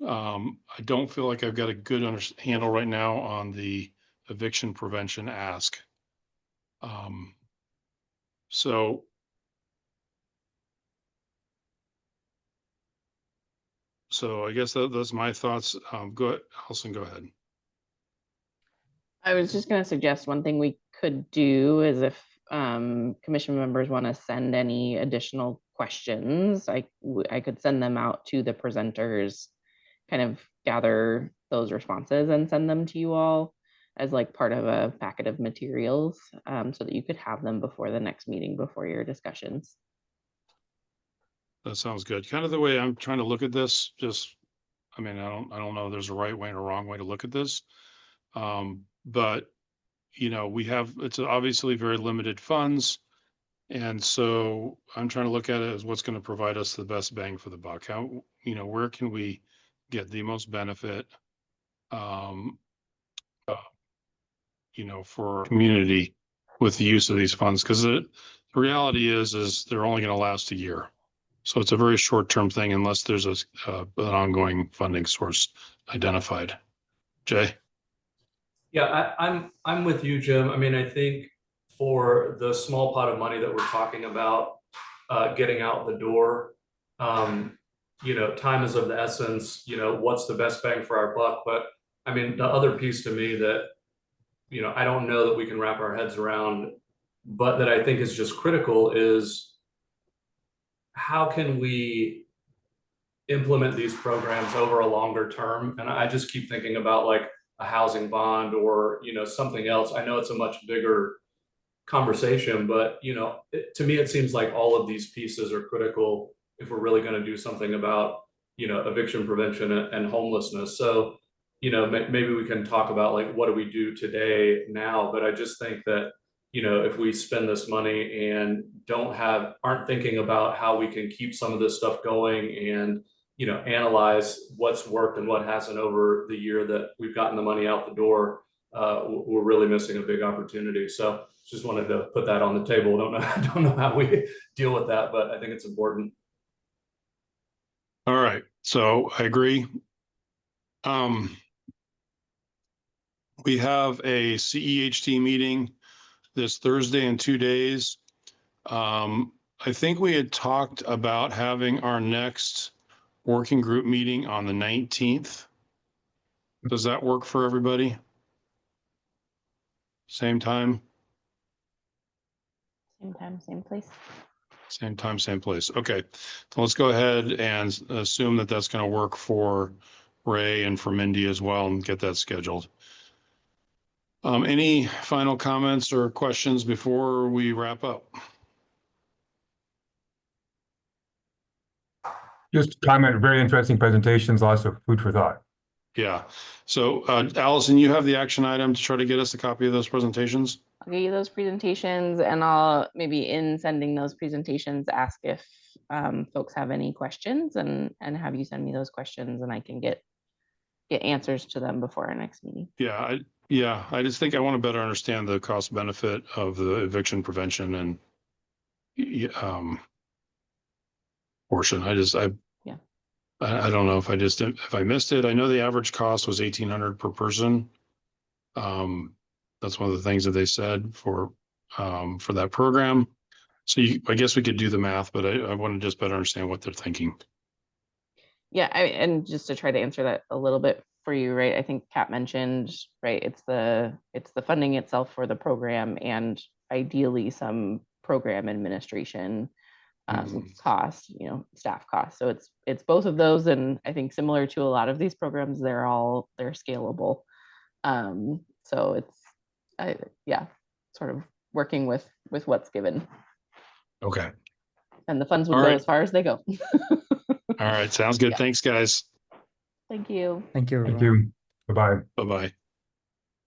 Speaker 1: I don't feel like I've got a good handle right now on the eviction prevention ask. So I guess those are my thoughts. Go ahead, Allison, go ahead.
Speaker 5: I was just going to suggest one thing we could do is if commission members want to send any additional questions, I could send them out to the presenters, kind of gather those responses and send them to you all as like part of a packet of materials, so that you could have them before the next meeting, before your discussions.
Speaker 1: That sounds good. Kind of the way I'm trying to look at this, I mean, I don't know if there's a right way and a wrong way to look at this. But it's obviously very limited funds. And so I'm trying to look at it as what's going to provide us the best bang for the buck. How, where can we get the most benefit, for our community with the use of these funds? Because the reality is they're only going to last a year. So it's a very short-term thing unless there's an ongoing funding source identified. Jay?
Speaker 14: Yeah, I'm with you, Jim. I mean, I think for the small pot of money that we're talking about, getting out the door, time is of the essence. What's the best bang for our buck? But I mean, the other piece to me that I don't know that we can wrap our heads around, but that I think is just critical is how can we implement these programs over a longer term? And I just keep thinking about like a housing bond or something else. I know it's a much bigger conversation, but to me it seems like all of these pieces are critical if we're really going to do something about eviction prevention and homelessness. So maybe we can talk about like what do we do today now, but I just think that if we spend this money and aren't thinking about how we can keep some of this stuff going and analyze what's worked and what hasn't over the year that we've gotten the money out the door, we're really missing a big opportunity. So just wanted to put that on the table. Don't know how we deal with that, but I think it's important.
Speaker 1: All right, so I agree. We have a CEHT meeting this Thursday in 2 days. I think we had talked about having our next working group meeting on the 19th. Does that work for everybody? Same time?
Speaker 5: Same time, same place.
Speaker 1: Same time, same place. Okay, so let's go ahead and assume that that's going to work for Ray and for Mindy as well, and get that scheduled. Any final comments or questions before we wrap up?
Speaker 7: Just comment, very interesting presentations, lots of food for thought.
Speaker 1: Yeah. So Allison, you have the action item to try to get us a copy of those presentations?
Speaker 5: I'll get you those presentations, and I'll maybe in sending those presentations ask if folks have any questions, and have you send me those questions, and I can get answers to them before our next meeting.
Speaker 1: Yeah, I just think I want to better understand the cost benefit of the eviction prevention and portion. I don't know if I missed it. I know the average cost was $1,800 per person. That's one of the things that they said for that program. So I guess we could do the math, but I want to just better understand what they're thinking.
Speaker 5: Yeah, and just to try to answer that a little bit for you, right? I think Kat mentioned, right, it's the funding itself for the program, and ideally some program administration cost, staff costs. So it's both of those, and I think similar to a lot of these programs, they're scalable. So sort of working with what's given.
Speaker 1: Okay.
Speaker 5: And the funds would
Speaker 1: All
Speaker 5: go
Speaker 1: right.
Speaker 5: as far as they go.
Speaker 1: All right. Sounds good.
Speaker 5: Yeah.
Speaker 1: Thanks, guys.
Speaker 5: Thank you.
Speaker 9: Thank you,
Speaker 7: Thank
Speaker 9: everyone.
Speaker 7: you. Bye-bye.
Speaker 1: Bye-bye.